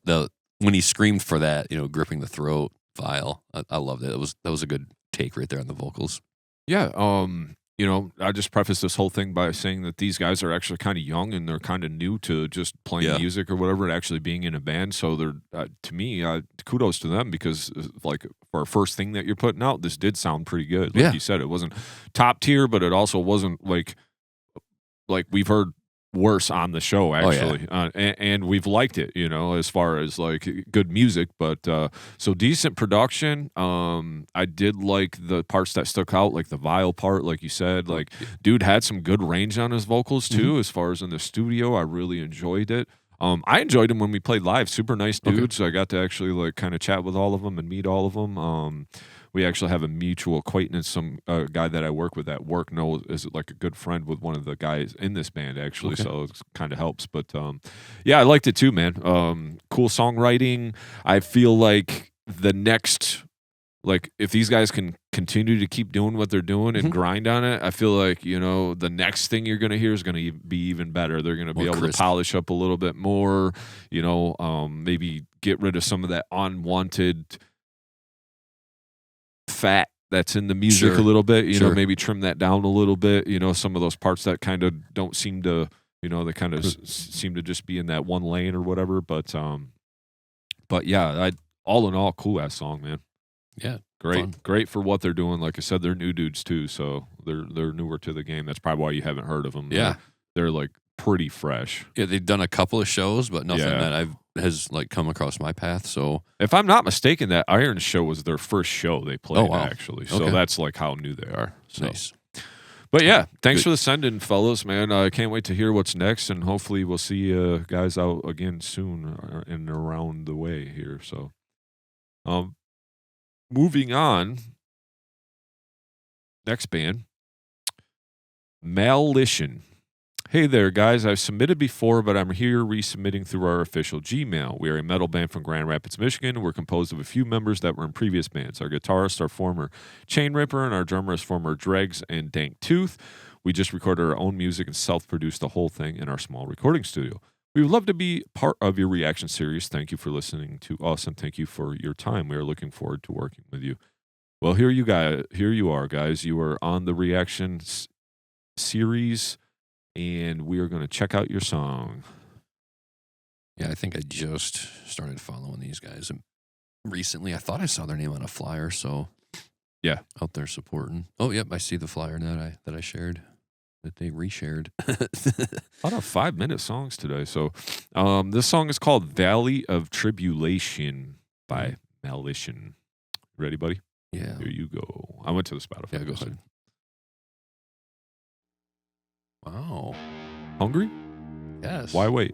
A: When he screamed for that, gripping the throat. Vile. I loved it. That was a good take right there on the vocals.
B: Yeah. you know, I just preface this whole thing by saying that these guys are actually kind of young and they're kind of new to just playing music or whatever, and actually being in a band. So they're, to me, kudos to them, because like for a first thing that you're putting out, this did sound pretty good. Like you said, it wasn't top tier, but it also wasn't like we've heard worse on the show, actually. And we've liked it, you know, as far as like good music, but so decent production. I did like the parts that stuck out, like the viol part, like you said. Like, dude had some good range on his vocals too, as far as in the studio. I really enjoyed it. I enjoyed him when we played live. Super nice dudes. I got to actually like kind of chat with all of them and meet all of them. We actually have a mutual acquaintance, some guy that I work with at work is like a good friend with one of the guys in this band, actually, so it kind of helps. But, yeah, I liked it too, man. Cool songwriting. I feel like the next, like, if these guys can continue to keep doing what they're doing and grind on it, I feel like, you know, the next thing you're going to hear is going to be even better. They're going to be able to polish up a little bit more, you know, maybe get rid of some of that unwanted fat that's in the music a little bit, you know, maybe trim that down a little bit, you know, some of those parts that kind of don't seem to, you know, they kind of seem to just be in that one lane or whatever. But yeah, all in all, cool ass song, man.
A: Yeah,
B: great for what they're doing. Like I said, they're new dudes too, so they're newer to the game. That's probably why you haven't heard of them.
A: Yeah,
B: they're like pretty fresh.
A: Yeah, they've done a couple of shows, but nothing that has like come across my path. So
B: if I'm not mistaken, that Iron show was their first show they played, actually. So that's like how new they are. So.
A: Nice.
B: But yeah, thanks for the send-in, fellas, man. I can't wait to hear what's next, and hopefully we'll see you guys out again soon and around the way here. So, moving on. Next band, Malition. Hey there, guys. I've submitted before, but I'm here resubmitting through our official Gmail. We are a metal band from Grand Rapids, Michigan. We're composed of a few members that were in previous bands. Our guitarist, our former Chain Ripper, and our drummer is former Dregs and Dank Tooth. We just recorded our own music and self-produced the whole thing in our small recording studio. We would love to be part of your reaction series. Thank you for listening to us, and thank you for your time. We are looking forward to working with you. Well, here you are, guys. You are on the reaction series, and we are going to check out your song.
A: Yeah, I think I just started following these guys recently. I thought I saw their name on a flyer, so
B: yeah,
A: out there supporting. Oh, yep, I see the flyer that I shared, that they reshared.
B: A lot of 5-minute songs today. So this song is called Valley of Tribulation by Malition. Ready, buddy?
A: Yeah.
B: Here you go. I went to the Spotify.
A: Yeah, go ahead. Wow.
B: Hungry?
A: Yes.
B: Why wait?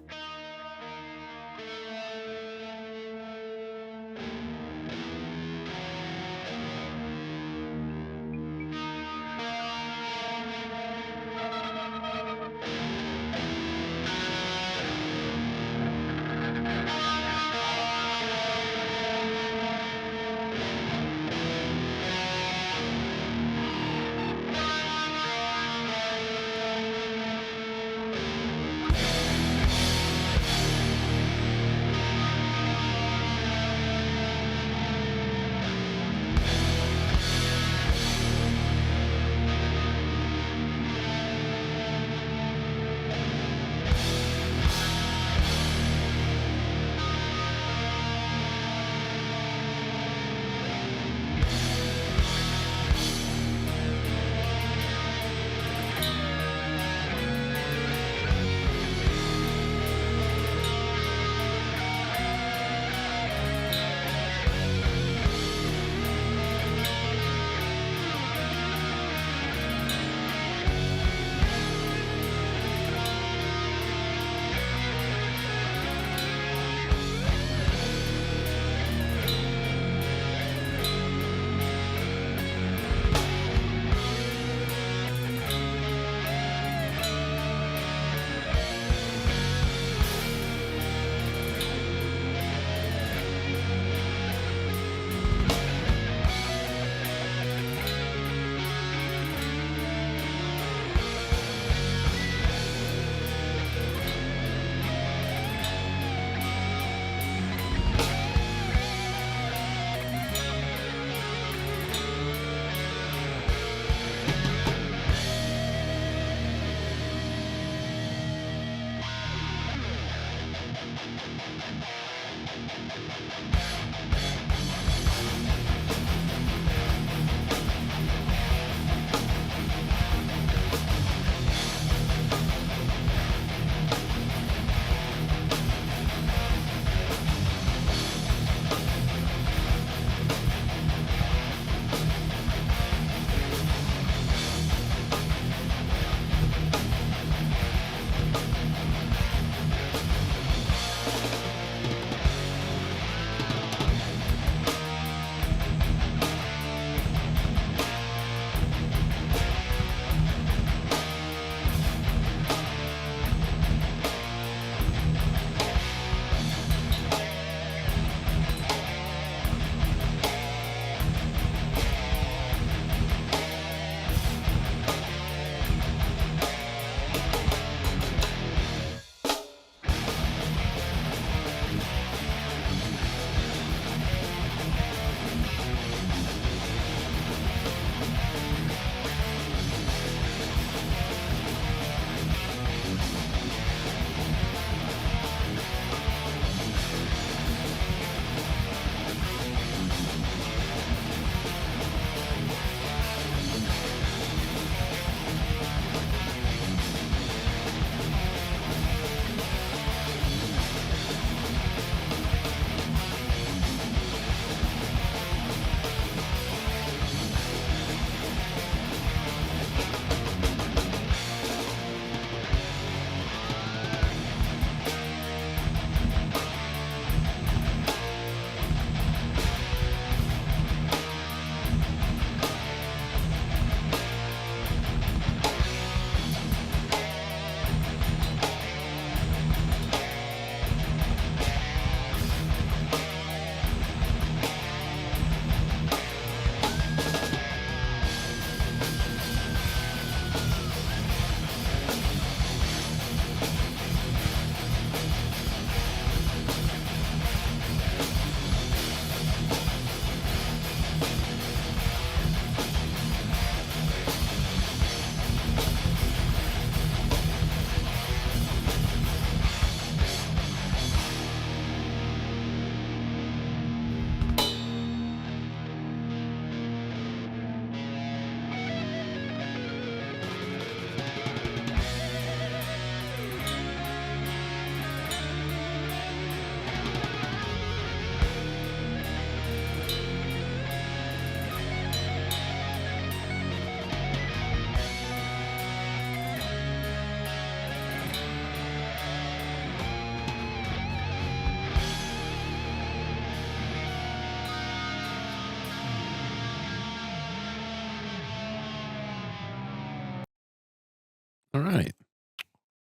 A: All right.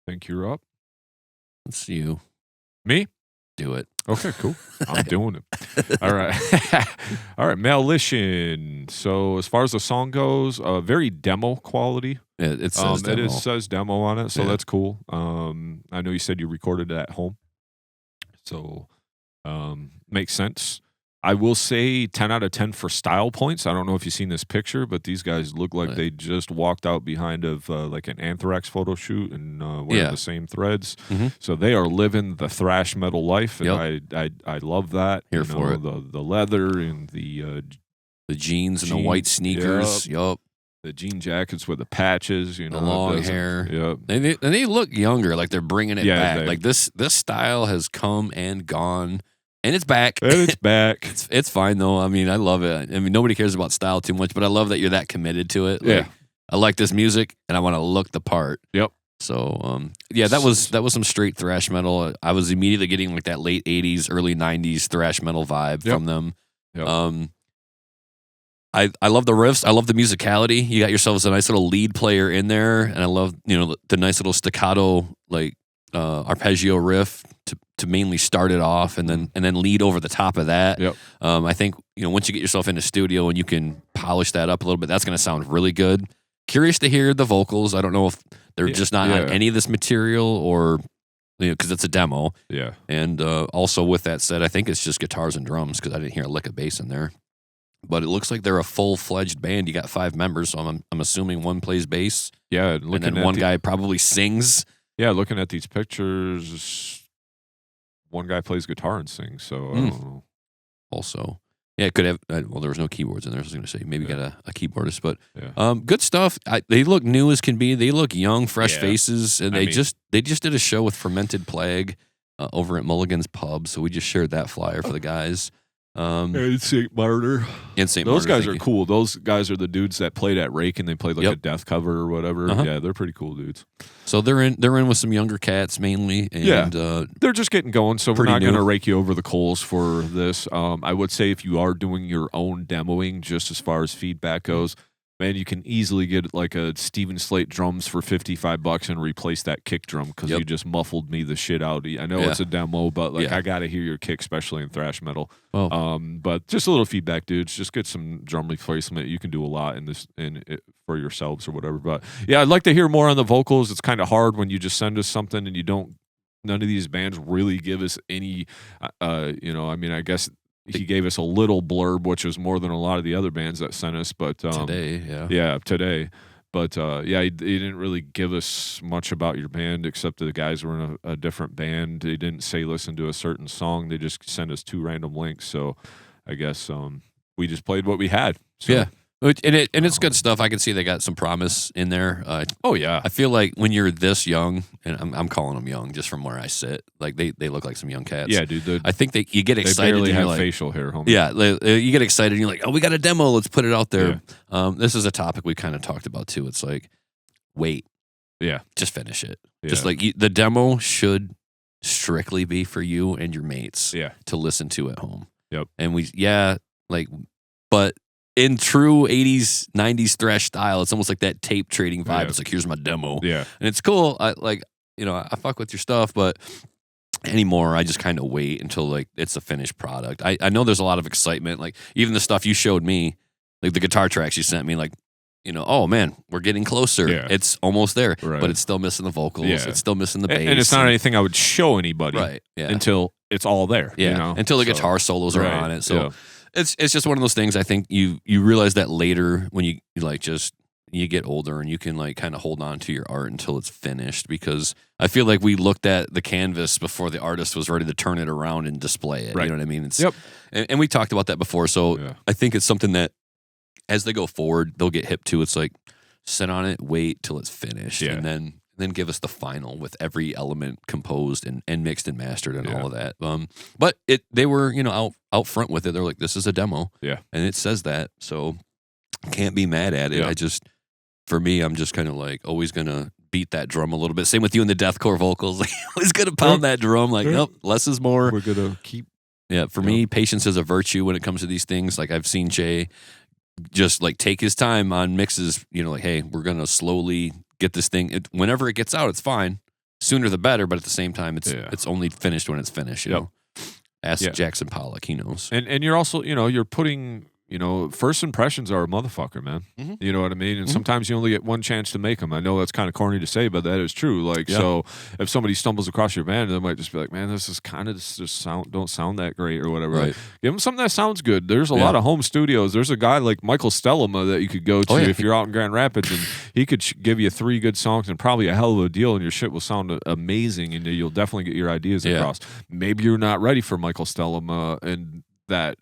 B: Think you're up.
A: It's you.
B: Me?
A: Do it.
B: Okay, cool. I'm doing it. All right. All right, Malition. So as far as the song goes, very demo quality.
A: Yeah, it says demo.
B: It says demo on it, so
A: Yeah.
B: that's cool. I know you said you recorded it at home. So makes sense. I will say 10 out of 10 for style points. I don't know if you've seen this picture, but these guys look like they just walked out behind of like an Anthrax photo shoot and wearing the same threads.
A: Mm-hmm.
B: So they are living the thrash metal life, and I love that.
A: Here for it.
B: The leather and the
A: jeans and the white sneakers. Yup.
B: The jean jackets with the patches,
A: the long hair.
B: Yep.
A: And they look younger, like they're bringing it back.
B: they-
A: Like this style has come and gone, and it's back.
B: And it's back.
A: It's fine though. I mean, I love it. I mean, nobody cares about style too much, but I love that you're that committed to it. Like,
B: Yeah.
A: I like this music, and I want to look the part.
B: Yep.
A: So, that was some straight thrash metal. I was immediately getting like that late '80s, early '90s thrash metal vibe from them.
B: Yep.
A: I love the riffs. I love the musicality. You got yourselves a nice little lead player in there, and I love the nice little staccato like arpeggio riff to mainly start it off, and then lead over the top of that.
B: Yep.
A: I think once you get yourself in the studio and you can polish that up a little bit, that's going to sound really good. Curious to hear the vocals. I don't know if they're just not on any of this material or because it's a demo.
B: Yeah.
A: And also with that said, I think it's just guitars and drums because I didn't hear a lick of bass in there. But it looks like they're a full-fledged band. You got 5 members, so I'm assuming one plays bass.
B: Yeah,
A: and then one guy probably sings.
B: Yeah, looking at these pictures, one guy plays guitar and sings. So I don't know.
A: Also, yeah, it could have. Well, there was no keyboards in there. I was going to say maybe got a keyboardist, but
B: Yeah.
A: good stuff. They look new as can be. They look young, fresh
B: Yeah.
A: faces, and they just did a show with Fermented Plague over at Mulligan's Pub. So we just shared that flyer for the guys.
B: And St. Martyr.
A: And St.
B: Those
A: Martyr,
B: guys are cool. Those guys are the dudes that played at Rake and they played like a death cover or whatever.
A: Uh-huh.
B: Yeah, they're pretty cool dudes.
A: So they're in with some younger cats mainly, and
B: They're just getting going, so we're
A: pretty
B: not going to
A: new.
B: rake you over the coals for this. I would say if you are doing your own demoing, just as far as feedback goes, man, you can easily get like a Steven Slate drums for $55 and replace that kick drum because you just muffled me the shit out. I know it's a demo, but like I got to hear your kick, especially in thrash metal.
A: Oh.
B: But just a little feedback, dudes. Just get some drum replacement. You can do a lot in this for yourselves or whatever. But yeah, I'd like to hear more on the vocals. It's kind of hard when you just send us something and you don't. None of these bands really give us any. I mean, I guess. He gave us a little blurb, which was more than a lot of the other bands that sent us. But
A: today.
B: But he didn't really give us much about your band except the guys were in a different band. They didn't say listen to a certain song. They just sent us 2 random links. So I guess we just played what we had. So.
A: Yeah. And it's good stuff. I can see they got some promise in there.
B: Oh yeah,
A: I feel like when you're this young, and I'm calling them young just from where I sit, like they look like some young cats.
B: Yeah, dude.
A: I think you get excited.
B: They barely
A: and
B: have
A: you're like,
B: facial hair, homie.
A: Yeah, you get excited. And you're like, oh, we got a demo. Let's put it out there. Yeah. This is a topic we kind of talked about too. It's like, wait, just finish it. Yeah. Just like the demo should strictly be for you and your mates. To listen to at home.
B: Yep.
A: And but. In true 80s, 90s thrash style, it's almost like that tape trading vibe.
B: Yeah.
A: It's like, here's my demo.
B: Yeah.
A: And it's cool. I fuck with your stuff, but anymore, I just kind of wait until like it's a finished product. I know there's a lot of excitement. Like even the stuff you showed me, like the guitar tracks you sent me, like, oh man, we're getting closer.
B: Yeah.
A: It's almost there,
B: right.
A: But it's still missing the vocals.
B: Yeah.
A: It's still missing the bass.
B: And it's not anything I would show anybody
A: right. Yeah.
B: until it's all there.
A: Yeah. Until the guitar solos are on it. So.
B: Yeah.
A: It's just one of those things. I think you realize that later when you get older and you can like kind of hold on to your art until it's finished, because I feel like we looked at the canvas before the artist was ready to turn it around and display it. Right. You know what I mean? And we talked about that before. So I think it's something that as they go forward, they'll get hip to. It's like sit on it, wait till it's finished, and then give us the final with every element composed and mixed and mastered and all of that. But they were, out front with it. They're like, this is a demo. Yeah. And it says that. So can't be mad at it.
B: Yeah.
A: For me, I'm just kind of like always going to beat that drum a little bit. Same with you and the deathcore vocals. Like always going to pound that drum. Like, nope, less is more.
B: We're going to keep.
A: Yeah. For me, patience is a virtue when it comes to these things. Like I've seen Jay just like take his time on mixes, like, hey, we're going to slowly get this thing. Whenever it gets out, it's fine. Sooner the better, but at the same time, it's only finished when it's finished. You know, ask Jackson Pollock, he knows.
B: And you're also, you're putting, first impressions are a motherfucker, man. Mm-hmm. You know what I mean? And sometimes you only get one chance to make them. I know that's kind of corny to say, but that is true. Like, so if somebody stumbles across your band, they might just be like, man, this is kind of just don't sound that great or whatever.
A: Right.
B: Like, give them something that sounds good. There's a lot of home studios. There's a guy like Michael Stellama that you could go to if you're out in Grand Rapids, and he could give you 3 good songs and probably a hell of a deal, and your shit will sound amazing, and you'll definitely get your ideas across. Maybe you're not ready for Michael Stellama and that,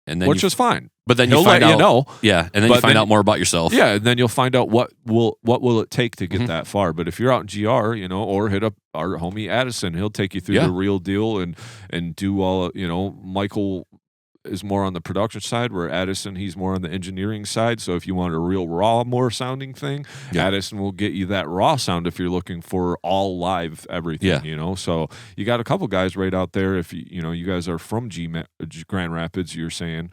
B: which is fine.
A: But then
B: he'll let you know.
A: Yeah, and then you find out more about yourself.
B: Yeah, and then you'll find out what will it take to get that far. But if you're out in GR, or hit up our homie Addison, he'll take you through the real deal and do all. Michael is more on the production side, where Addison, he's more on the engineering side. So if you want a real raw, more sounding thing, Addison will get you that raw sound if you're looking for all live everything.
A: Yeah.
B: So you got a couple guys right out there. If you guys are from Grand Rapids, you're saying.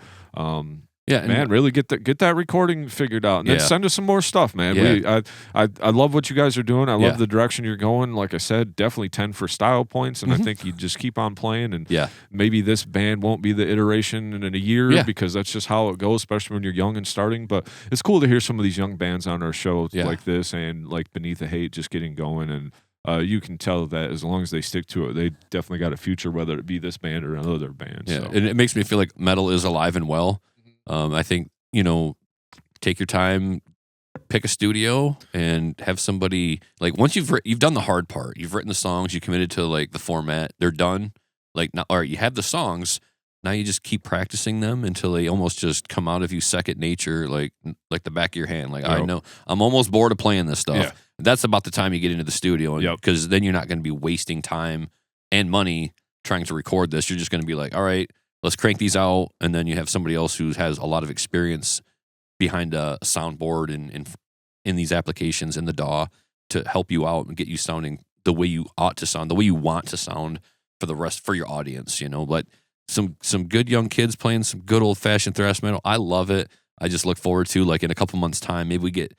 B: Man, really get that recording figured out, and then send us some more stuff, man.
A: Yeah.
B: I love what you guys are doing. I love the direction you're going. Like I said, definitely 10 for style points, and I think you just keep on playing. And maybe this band won't be the iteration in a year because that's just how it goes, especially when you're young and starting. But it's cool to hear some of these young bands on our show like this, and like Beneath the Hate just getting going. And you can tell that as long as they stick to it, they definitely got a future, whether it be this band or another band.
A: Yeah,
B: so.
A: and it makes me feel like metal is alive and well. I think, take your time, pick a studio, and have somebody, like, once you've done the hard part, you've written the songs, you committed to, like, the format, they're done, Like, now, all right, you have the songs. Now you just keep practicing them until they almost just come out of you second nature, like the back of your hand. Like, I know I'm almost bored of playing this stuff.
B: Yeah.
A: That's about the time you get into the studio, because then you're not going to be wasting time and money trying to record this. You're just going to be like, all right, let's crank these out, and then you have somebody else who has a lot of experience behind a soundboard and in these applications in the DAW to help you out and get you sounding the way you ought to sound, the way you want to sound for your audience, But some good young kids playing some good old fashioned thrash metal. I love it. I just look forward to, like, in a couple months' time, maybe we get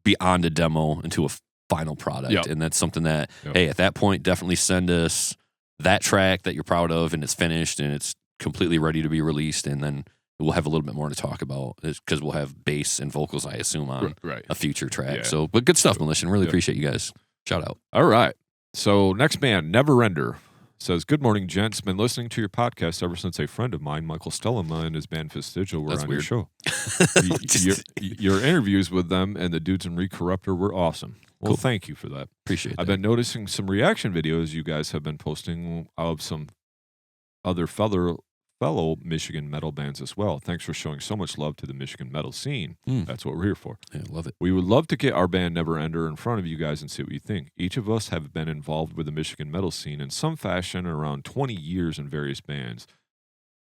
A: beyond a demo into a final product, and that's something that hey, at that point, definitely send us that track that you're proud of and it's finished and it's completely ready to be released, and then we'll have a little bit more to talk about because we'll have bass and vocals, I assume, on a future track.
B: Yeah.
A: So, but good stuff, Malition. Really appreciate you guys. Shout out.
B: All right. So next band, Never Render, says, good morning, gents. Been listening to your podcast ever since a friend of mine, Michael Stellema, and his band Vestigial were on your show. Your interviews with them and the dudes in Recorruptor were awesome. Well, thank you for that.
A: Appreciate it.
B: I've been noticing some reaction videos you guys have been posting of some other fellow Michigan metal bands as well. Thanks for showing so much love to the Michigan metal scene. That's what we're here for.
A: Yeah, love it.
B: We would love to get our band Never Ender in front of you guys and see what you think. Each of us have been involved with the Michigan metal scene in some fashion around 20 years in various bands.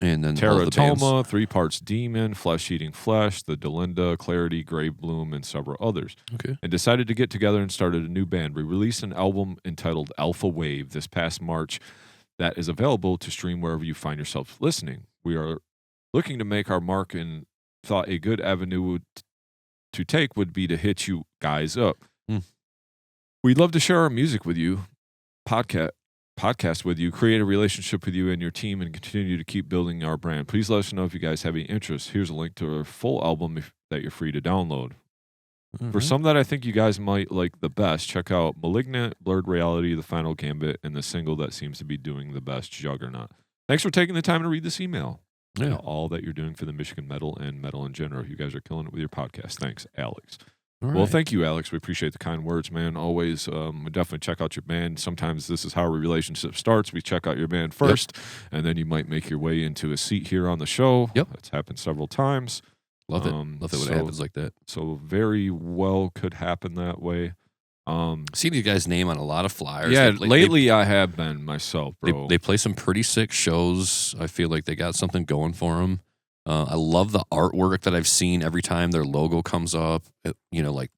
A: And then
B: Teratoma, 3 Parts Demon, Flesh Eating Flesh, The Delinda, Clarity, Grave Bloom, and several others.
A: Okay.
B: And decided to get together and started a new band. We released an album entitled Alpha Wave this past March that is available to stream wherever you find yourself listening. We are looking to make our mark and thought a good avenue to take would be to hit you guys up. We'd love to share our music with you, podcast with you, create a relationship with you and your team, and continue to keep building our brand. Please let us know if you guys have any interest. Here's a link to our full album that you're free to download. For some that I think you guys might like the best, check out Malignant, Blurred Reality, The Final Gambit, and the single that seems to be doing the best, Juggernaut. Thanks for taking the time to read this email.
A: Yeah.
B: All that you're doing for the Michigan metal and metal in general. You guys are killing it with your podcast. Thanks, Alex. Well, thank you, Alex. We appreciate the kind words, man. Always, we definitely check out your band. Sometimes this is how a relationship starts. We check out your band first, and then you might make your way into a seat here on the show.
A: Yep.
B: That's happened several times.
A: Love it. Love it when it happens like that.
B: So very well could happen that way.
A: Seen you guys' name on a lot of flyers.
B: Yeah, lately I have been myself, bro.
A: They play some pretty sick shows. I feel like they got something going for them. I love the artwork that I've seen every time their logo comes up. Like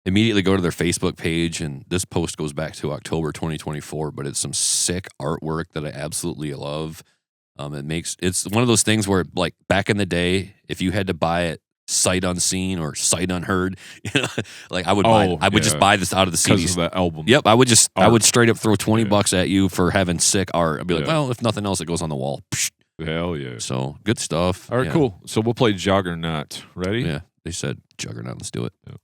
A: immediately go to their Facebook page, and this post goes back to October 2024, but it's some sick artwork that I absolutely love. It's one of those things where, like, back in the day, if you had to buy it sight unseen or sight unheard, like I would just buy this out of the CD
B: because of the album.
A: Yep, I would straight up throw $20 at you for having sick art. I'd be like, well, if nothing else, it goes on the wall. Psh.
B: Hell yeah!
A: So good stuff.
B: All right, cool. So we'll play Juggernaut. Ready?
A: Yeah, they said Juggernaut. Let's do it.
B: Yeah.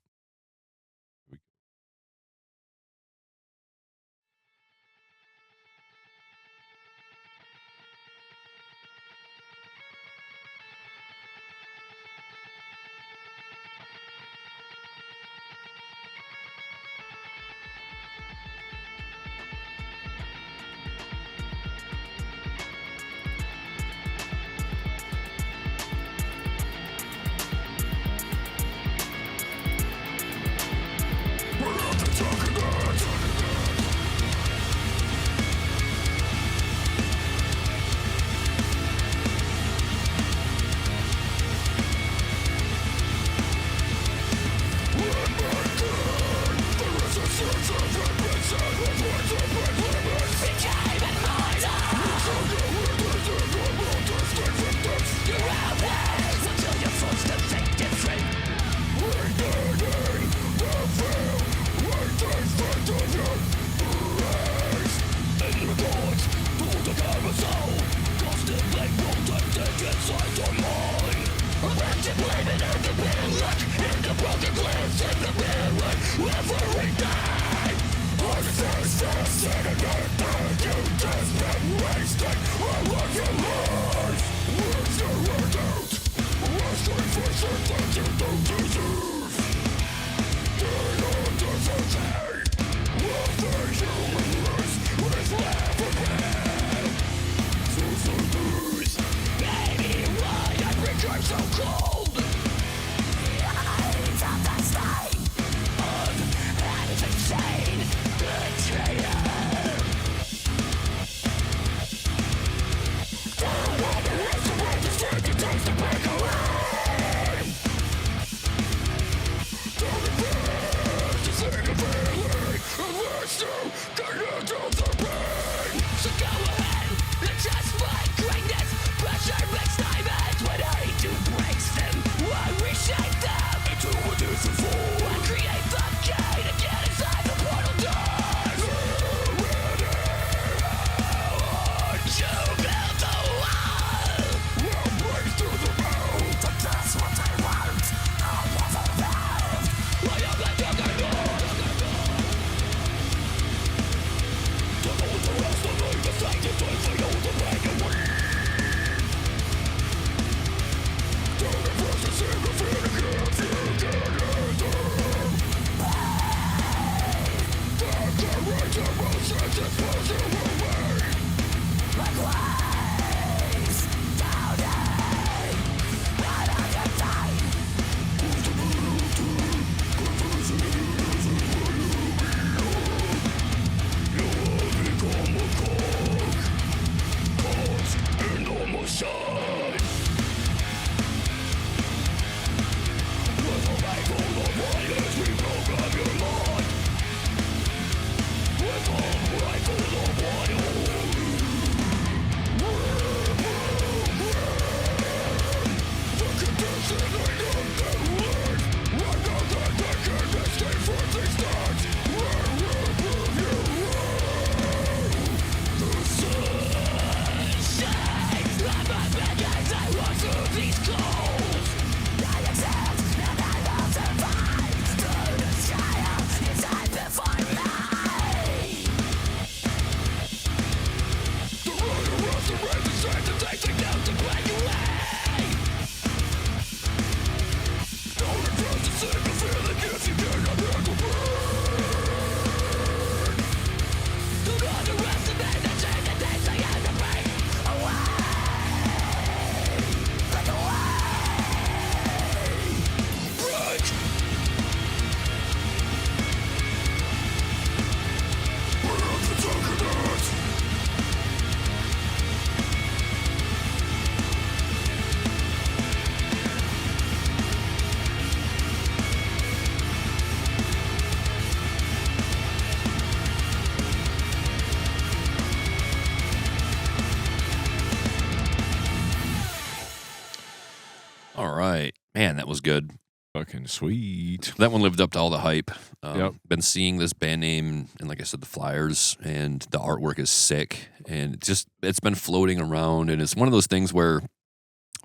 A: man, that was good.
B: Fucking sweet.
A: That one lived up to all the hype.
B: Yep.
A: Been seeing this band name and, like I said, the flyers, and the artwork is sick. And it's been floating around, and it's one of those things where,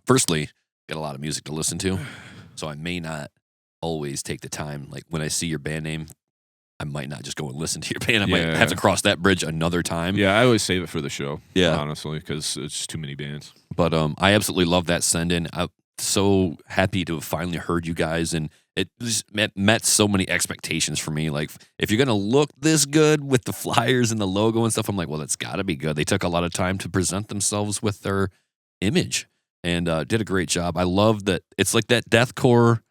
A: firstly, got a lot of music to listen to, so I may not always take the time. Like when I see your band name, I might not just go and listen to your band. I might have to cross that bridge another time.
B: Yeah, I always save it for the show.
A: Yeah,
B: honestly, because it's just too many bands.
A: But I absolutely love that send in. I'm so happy to have finally heard you guys, and it just met so many expectations for me. Like, if you're gonna look this good with the flyers and the logo and stuff, I'm like, well, that's got to be good. They took a lot of time to present themselves with their image, and did a great job. I love that it's like that deathcore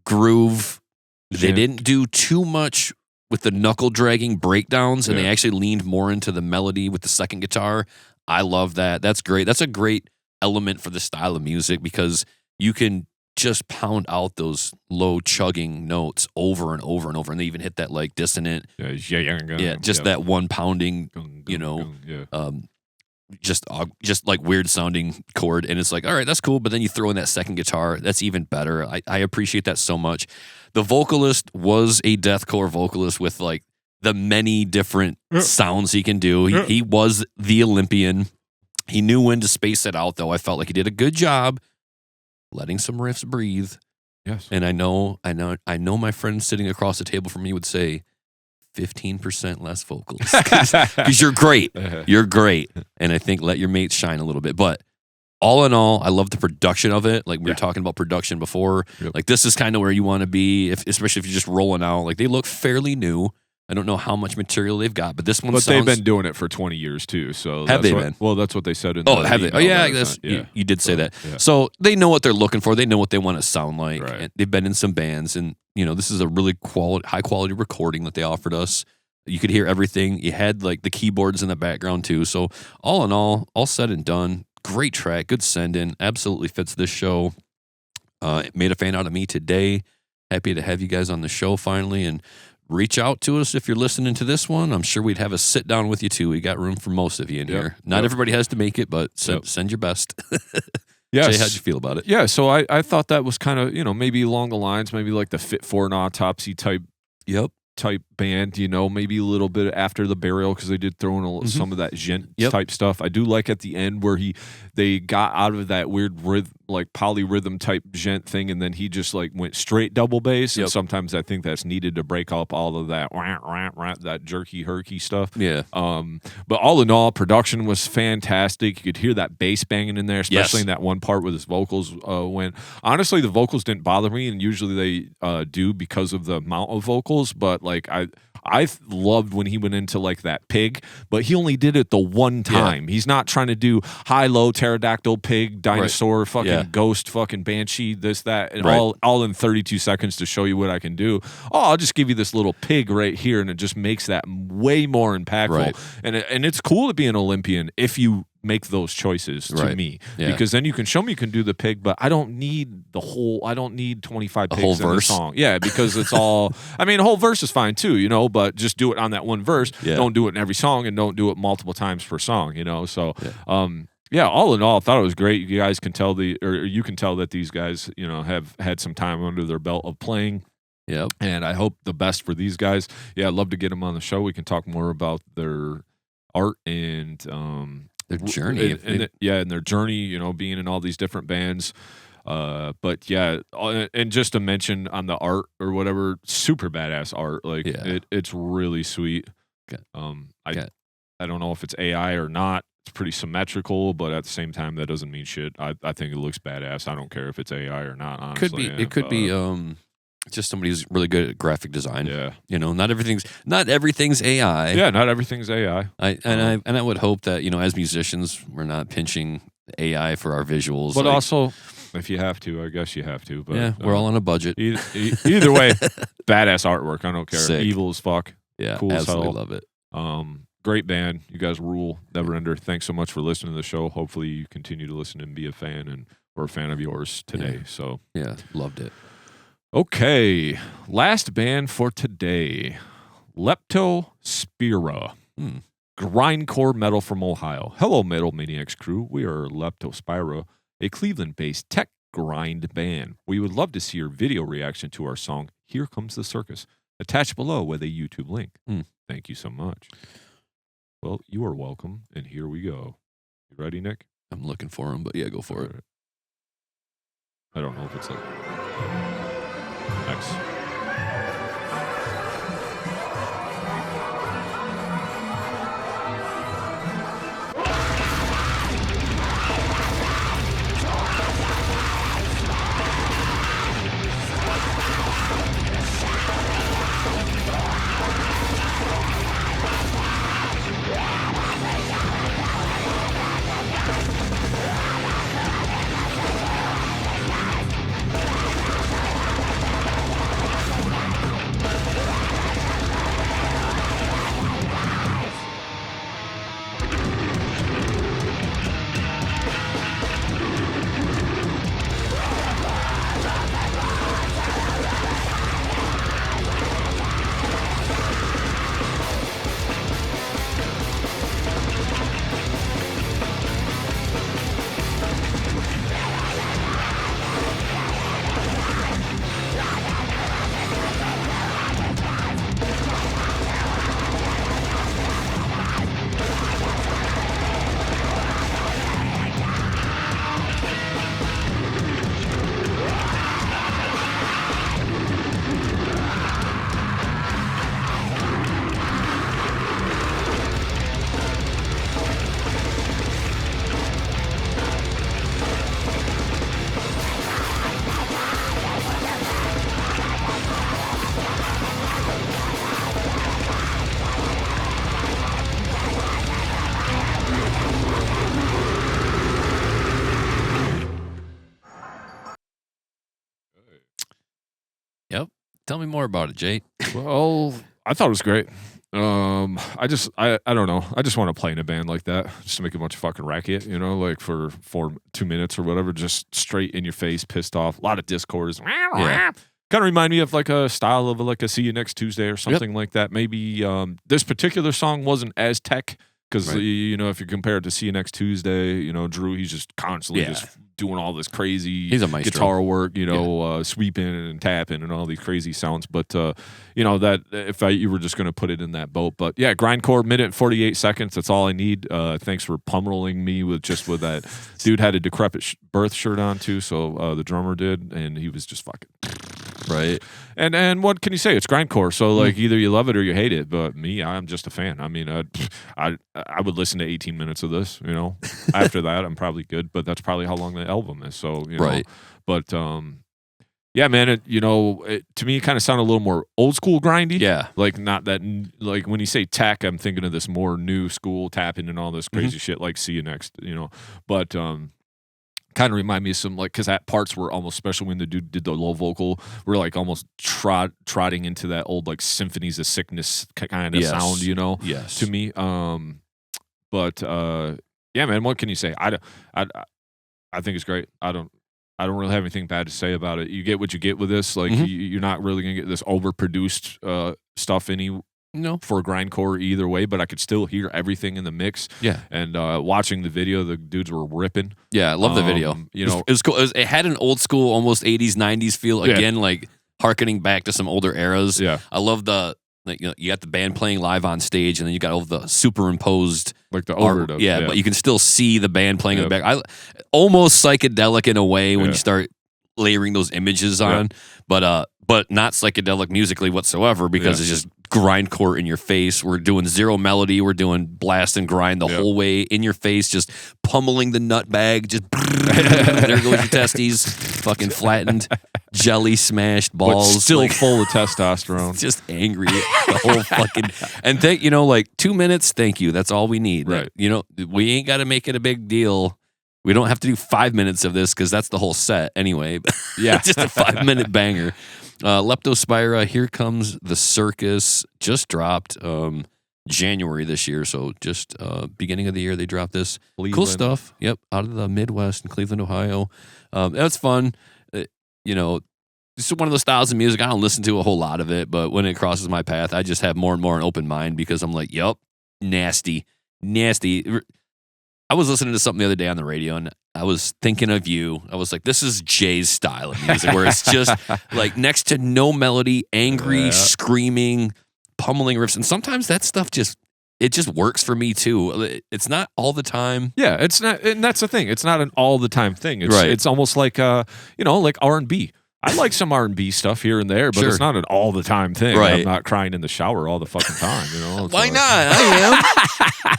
A: groove. They didn't do too much with the knuckle dragging breakdowns, and they actually leaned more into the melody with the second guitar. I love that. That's great. That's a great element for the style of music, because you can just pound out those low chugging notes over and over and over, and they even hit that like dissonant, that one pounding, just like weird sounding chord, and it's like, all right, that's cool. But then you throw in that second guitar, that's even better. I appreciate that so much. The vocalist was a deathcore vocalist with like the many different sounds he can do. He was the Olympian. He knew when to space it out, though. I felt like he did a good job letting some riffs breathe.
B: Yes.
A: And I know my friend sitting across the table from me would say 15% less vocals, because you're great. You're great. And I think let your mates shine a little bit. But all in all, I love the production of it. Like we were talking about production before. Yep. Like this is kind of where you want to be, especially if you're just rolling out. Like they look fairly new. I don't know how much material they've got, but this one
B: they've been doing it for 20 years too. So
A: have they been?
B: Well, that's what they said in
A: the have they? Oh, yeah, you did say that. Yeah. So they know what they're looking for. They know what they want to sound like. Right. And they've been in some bands, and this is a really high quality recording that they offered us. You could hear everything. You had like the keyboards in the background too. So all in all said and done, great track, good send in, absolutely fits this show. It made a fan out of me today. Happy to have you guys on the show finally, and reach out to us if you're listening to this one. I'm sure we'd have a sit down with you too. We got room for most of you in here. Not everybody has to make it, but send your best.
B: Yes.
A: Jay, how'd you feel about it?
B: Yeah, so I thought that was kind of, maybe along the lines, maybe like the Fit for an Autopsy type band, maybe a little bit after the Burial, because they did throw in some of that gent type stuff. I do like at the end where they got out of that weird like polyrhythm type gent thing, and then he just like went straight double bass. And sometimes I think that's needed to break up all of that that jerky herky stuff. Yeah. But all in all, production was fantastic. You could hear that bass banging in there, especially in that one part where his vocals went. Honestly, the vocals didn't bother me, and usually they do because of the amount of vocals. But like I loved when he went into like that pig, but he only did it the one time. He's not trying to do high-low, pterodactyl, pig, dinosaur, fucking ghost, fucking banshee, this, that, and all in 32 seconds to show you what I can do. Oh, I'll just give you this little pig right here, and it just makes that way more impactful. Right. And it's cool to be an Olympian if you make those choices to me, because then you can show me you can do the pig, but I don't need 25 pigs in the song. Yeah, because it's all, I mean, a whole verse is fine too, but just do it on that one verse. Yeah. Don't do it in every song, and don't do it multiple times per song, so all in all, I thought it was great. You guys can tell you can tell that these guys, have had some time under their belt of playing. Yep. And I hope the best for these guys. Yeah, I'd love to get them on the show. We can talk more about their art and
A: their journey,
B: and their journey, being in all these different bands. But yeah, and just to mention on the art or whatever, super badass art. Like it's really sweet. Okay. I don't know if it's AI or not. It's pretty symmetrical, but at the same time, that doesn't mean shit. I think it looks badass. I don't care if it's AI or not. Honestly,
A: it could be just somebody who's really good at graphic design. Yeah, not everything's AI.
B: Yeah, not everything's AI.
A: I would hope that as musicians, we're not pinching AI for our visuals.
B: But also, if you have to, I guess you have to. But
A: yeah, we're all on a budget.
B: Either way, badass artwork. I don't care. Sick. Evil as fuck.
A: Yeah,
B: cool
A: absolutely
B: as hell.
A: Love it.
B: Great band. You guys rule. Never Ender. Thanks so much for listening to the show. Hopefully you continue to listen and be a fan, and we're a fan of yours today. So
A: yeah, loved it.
B: Okay, last band for today, Leptospira. Grindcore metal from Ohio. Hello, Metal Maniacs crew. We are Leptospira, a Cleveland-based tech grind band. We would love to see your video reaction to our song, Here Comes the Circus, attached below with a YouTube link. Thank you so much. Well, you are welcome, and here we go. You ready, Nick?
A: I'm looking for him, but yeah, go for it.
B: I don't know if it's like X.
A: Tell me more about it, Jay.
B: Well, I thought it was great. I don't know. I just want to play in a band like that, just to make a bunch of fucking racket, like for 2 minutes or whatever, just straight in your face, pissed off. A lot of discords. Yeah. Kind of remind me of like a style of like a See You Next Tuesday or something like that. Maybe this particular song wasn't as tech because, if you compare it to See You Next Tuesday, Drew, he's just constantly just doing all this crazy guitar work, sweeping and tapping and all these crazy sounds. But, that if you were just going to put it in that boat. But yeah, Grindcore, minute and 48 seconds. That's all I need. Thanks for pummeling me with that. Dude had a decrepit birth shirt on too. So the drummer did. And he was just fucking... Right. And what can you say? It's grindcore. So like either you love it or you hate it. But me, I'm just a fan. I mean, I would listen to 18 minutes of this, After that, I'm probably good. But that's probably how long the album is. So,
A: right.
B: But yeah, man, it to me it kind of sounded a little more old school grindy.
A: Yeah.
B: Like not that like when you say tech, I'm thinking of this more new school tapping and all this crazy shit like See You Next, But kind of remind me of some because that parts were almost, especially when the dude did the low vocal, we're like almost trotting into that old like Symphonies of Sickness kind of sound,
A: Yes.
B: to me. But yeah, man, what can you say? I think it's great. I don't really have anything bad to say about it. You get what you get with this. Like you're not really gonna get this overproduced stuff for grindcore either way, but I could still hear everything in the mix.
A: Yeah.
B: And watching the video, the dudes were ripping.
A: Yeah, I love the video. It was cool. It had an old school, almost 80s, 90s feel. Again, like hearkening back to some older eras.
B: Yeah.
A: I love the you got the band playing live on stage, and then you got all the superimposed
B: like the overdub.
A: Yeah, but you can still see the band playing in the back. Almost psychedelic in a way when you start layering those images on, but not psychedelic musically whatsoever because it's just grindcore in your face. We're doing zero melody. We're doing blast and grind the whole way in your face, just pummeling the nut bag. Just there goes your testes, fucking flattened, jelly smashed balls,
B: but still full of testosterone.
A: Just angry the whole fucking and 2 minutes. Thank you. That's all we need.
B: Right.
A: We ain't got to make it a big deal. We don't have to do 5 minutes of this because that's the whole set anyway. Yeah, just a 5-minute banger. Leptospira, Here Comes the Circus, just dropped January this year. So just beginning of the year, they dropped this.
B: Cleveland.
A: Cool stuff. Yep, out of the Midwest in Cleveland, Ohio. That's fun. It's one of those styles of music. I don't listen to a whole lot of it, but when it crosses my path, I just have more and more an open mind because I'm like, yep, nasty. I was listening to something the other day on the radio, and I was thinking of you. I was like, this is Jay's style of music, where it's just like next to no melody, angry, screaming, pummeling riffs. And sometimes that stuff just works for me too. It's not all the time.
B: Yeah, it's not, and that's the thing. It's not an all the time thing. It's almost like like R&B. I like some R&B stuff here and there, but it's not an all the time thing.
A: Right.
B: I'm not crying in the shower all the fucking time.
A: Why not? I am.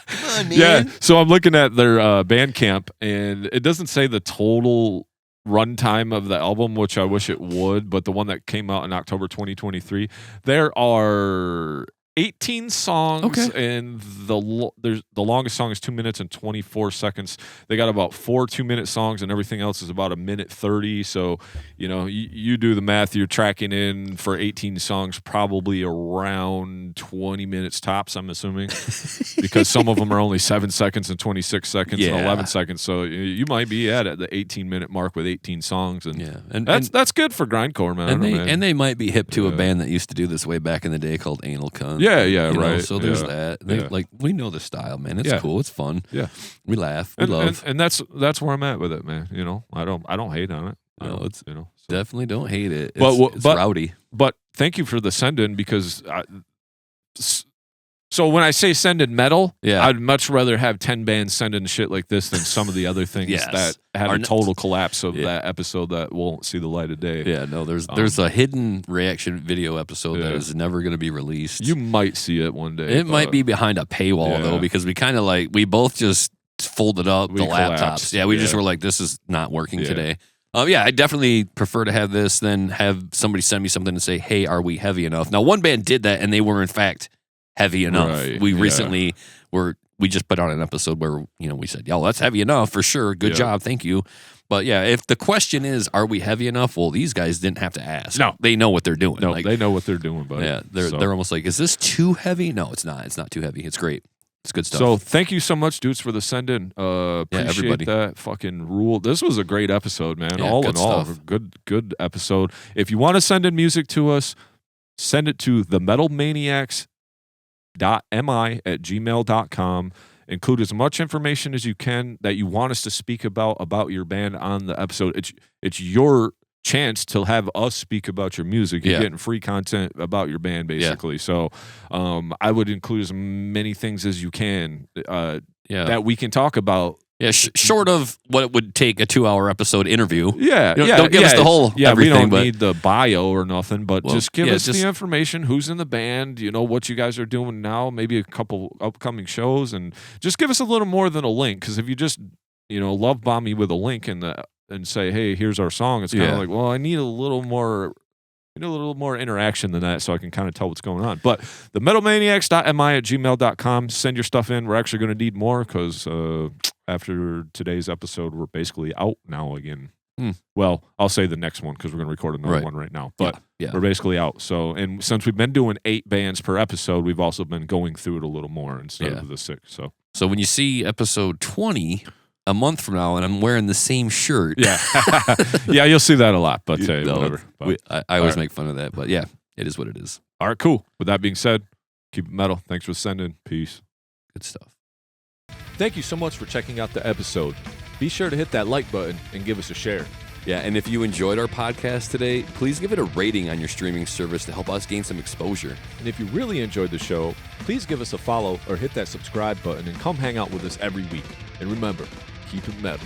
A: Come on, man.
B: Yeah. So I'm looking at their Bandcamp, and it doesn't say the total runtime of the album, which I wish it would. But the one that came out in October 2023, there are 18 songs, and the longest song is 2 minutes and 24 seconds. They got about 4 2-minute songs, and everything else is about 1:30. So, you do the math. You're tracking in for 18 songs, probably around 20 minutes tops, I'm assuming, because some of them are only 7 seconds and 26 seconds and 11 seconds. So you might be at the 18-minute mark with 18 songs, and that's good for grindcore, man.
A: And they might be hip to a band that used to do this way back in the day called Anal Cunt.
B: Yeah, right.
A: So there's that. We know the style, man. It's cool. It's fun.
B: Yeah,
A: we laugh. We love.
B: And that's where I'm at with it, man. I don't hate on it.
A: Definitely don't hate it. It's rowdy.
B: But thank you for the send in, because so when I say send in metal, I'd much rather have 10 bands send in shit like this than some of the other things that had a total collapse of that episode that won't see the light of day.
A: Yeah, no, there's a hidden reaction video episode that is never going to be released.
B: You might see it one day.
A: It might be behind a paywall though, because we both just folded up the laptops. Yeah, we just were like, this is not working today. I definitely prefer to have this than have somebody send me something and say, hey, are we heavy enough? Now, one band did that, and they were in fact heavy enough.
B: Right,
A: we recently we just put on an episode where we said, yo, that's heavy enough for sure. Good job, thank you. But yeah, if the question is, are we heavy enough? Well, these guys didn't have to ask.
B: No,
A: they know what they're doing.
B: No, they know what they're doing. Buddy.
A: Yeah, they're almost like, is this too heavy? No, it's not. It's not too heavy. It's great. It's good stuff.
B: So thank you so much, dudes, for the send in. Appreciate
A: everybody.
B: that. Fucking rule. This was a great episode, man.
A: Yeah,
B: all
A: good
B: in all,
A: stuff.
B: good episode. If you want to send in music to us, send it to the Metal Maniacs .mi@gmail.com. Include as much information as you can that you want us to speak about your band on the episode. It's your chance to have us speak about your music. You're getting free content about your band, basically. So I would include as many things as you can that we can talk about. Yeah,
A: short of what it would take a 2-hour episode interview.
B: Don't
A: give us the whole everything.
B: We don't need the bio or nothing, but just give us the information. Who's in the band? What you guys are doing now? Maybe a couple upcoming shows, and just give us a little more than a link. Because if you just love bomb me with a link and say, hey, here's our song, it's kind of like, well, I need a little more. A little more interaction than that so I can kind of tell what's going on. But the metalmaniacs.mi@gmail.com. Send your stuff in. We're actually going to need more because after today's episode, we're basically out now again. Well, I'll say the next one because we're going to record another one right now. But we're basically out. So, and since we've been doing 8 bands per episode, we've also been going through it a little more instead of the 6.
A: So when you see episode 20 a month from now and I'm wearing the same shirt.
B: Yeah, you'll see that a lot, but whatever. But,
A: I always make fun of that, but yeah, it is what it is.
B: All right, cool. With that being said, keep it metal. Thanks for sending. Peace.
A: Good stuff.
B: Thank you so much for checking out the episode. Be sure to hit that like button and give us a share.
A: Yeah, and if you enjoyed our podcast today, please give it a rating on your streaming service to help us gain some exposure.
B: And if you really enjoyed the show, please give us a follow or hit that subscribe button and come hang out with us every week. And remember, keep it metal.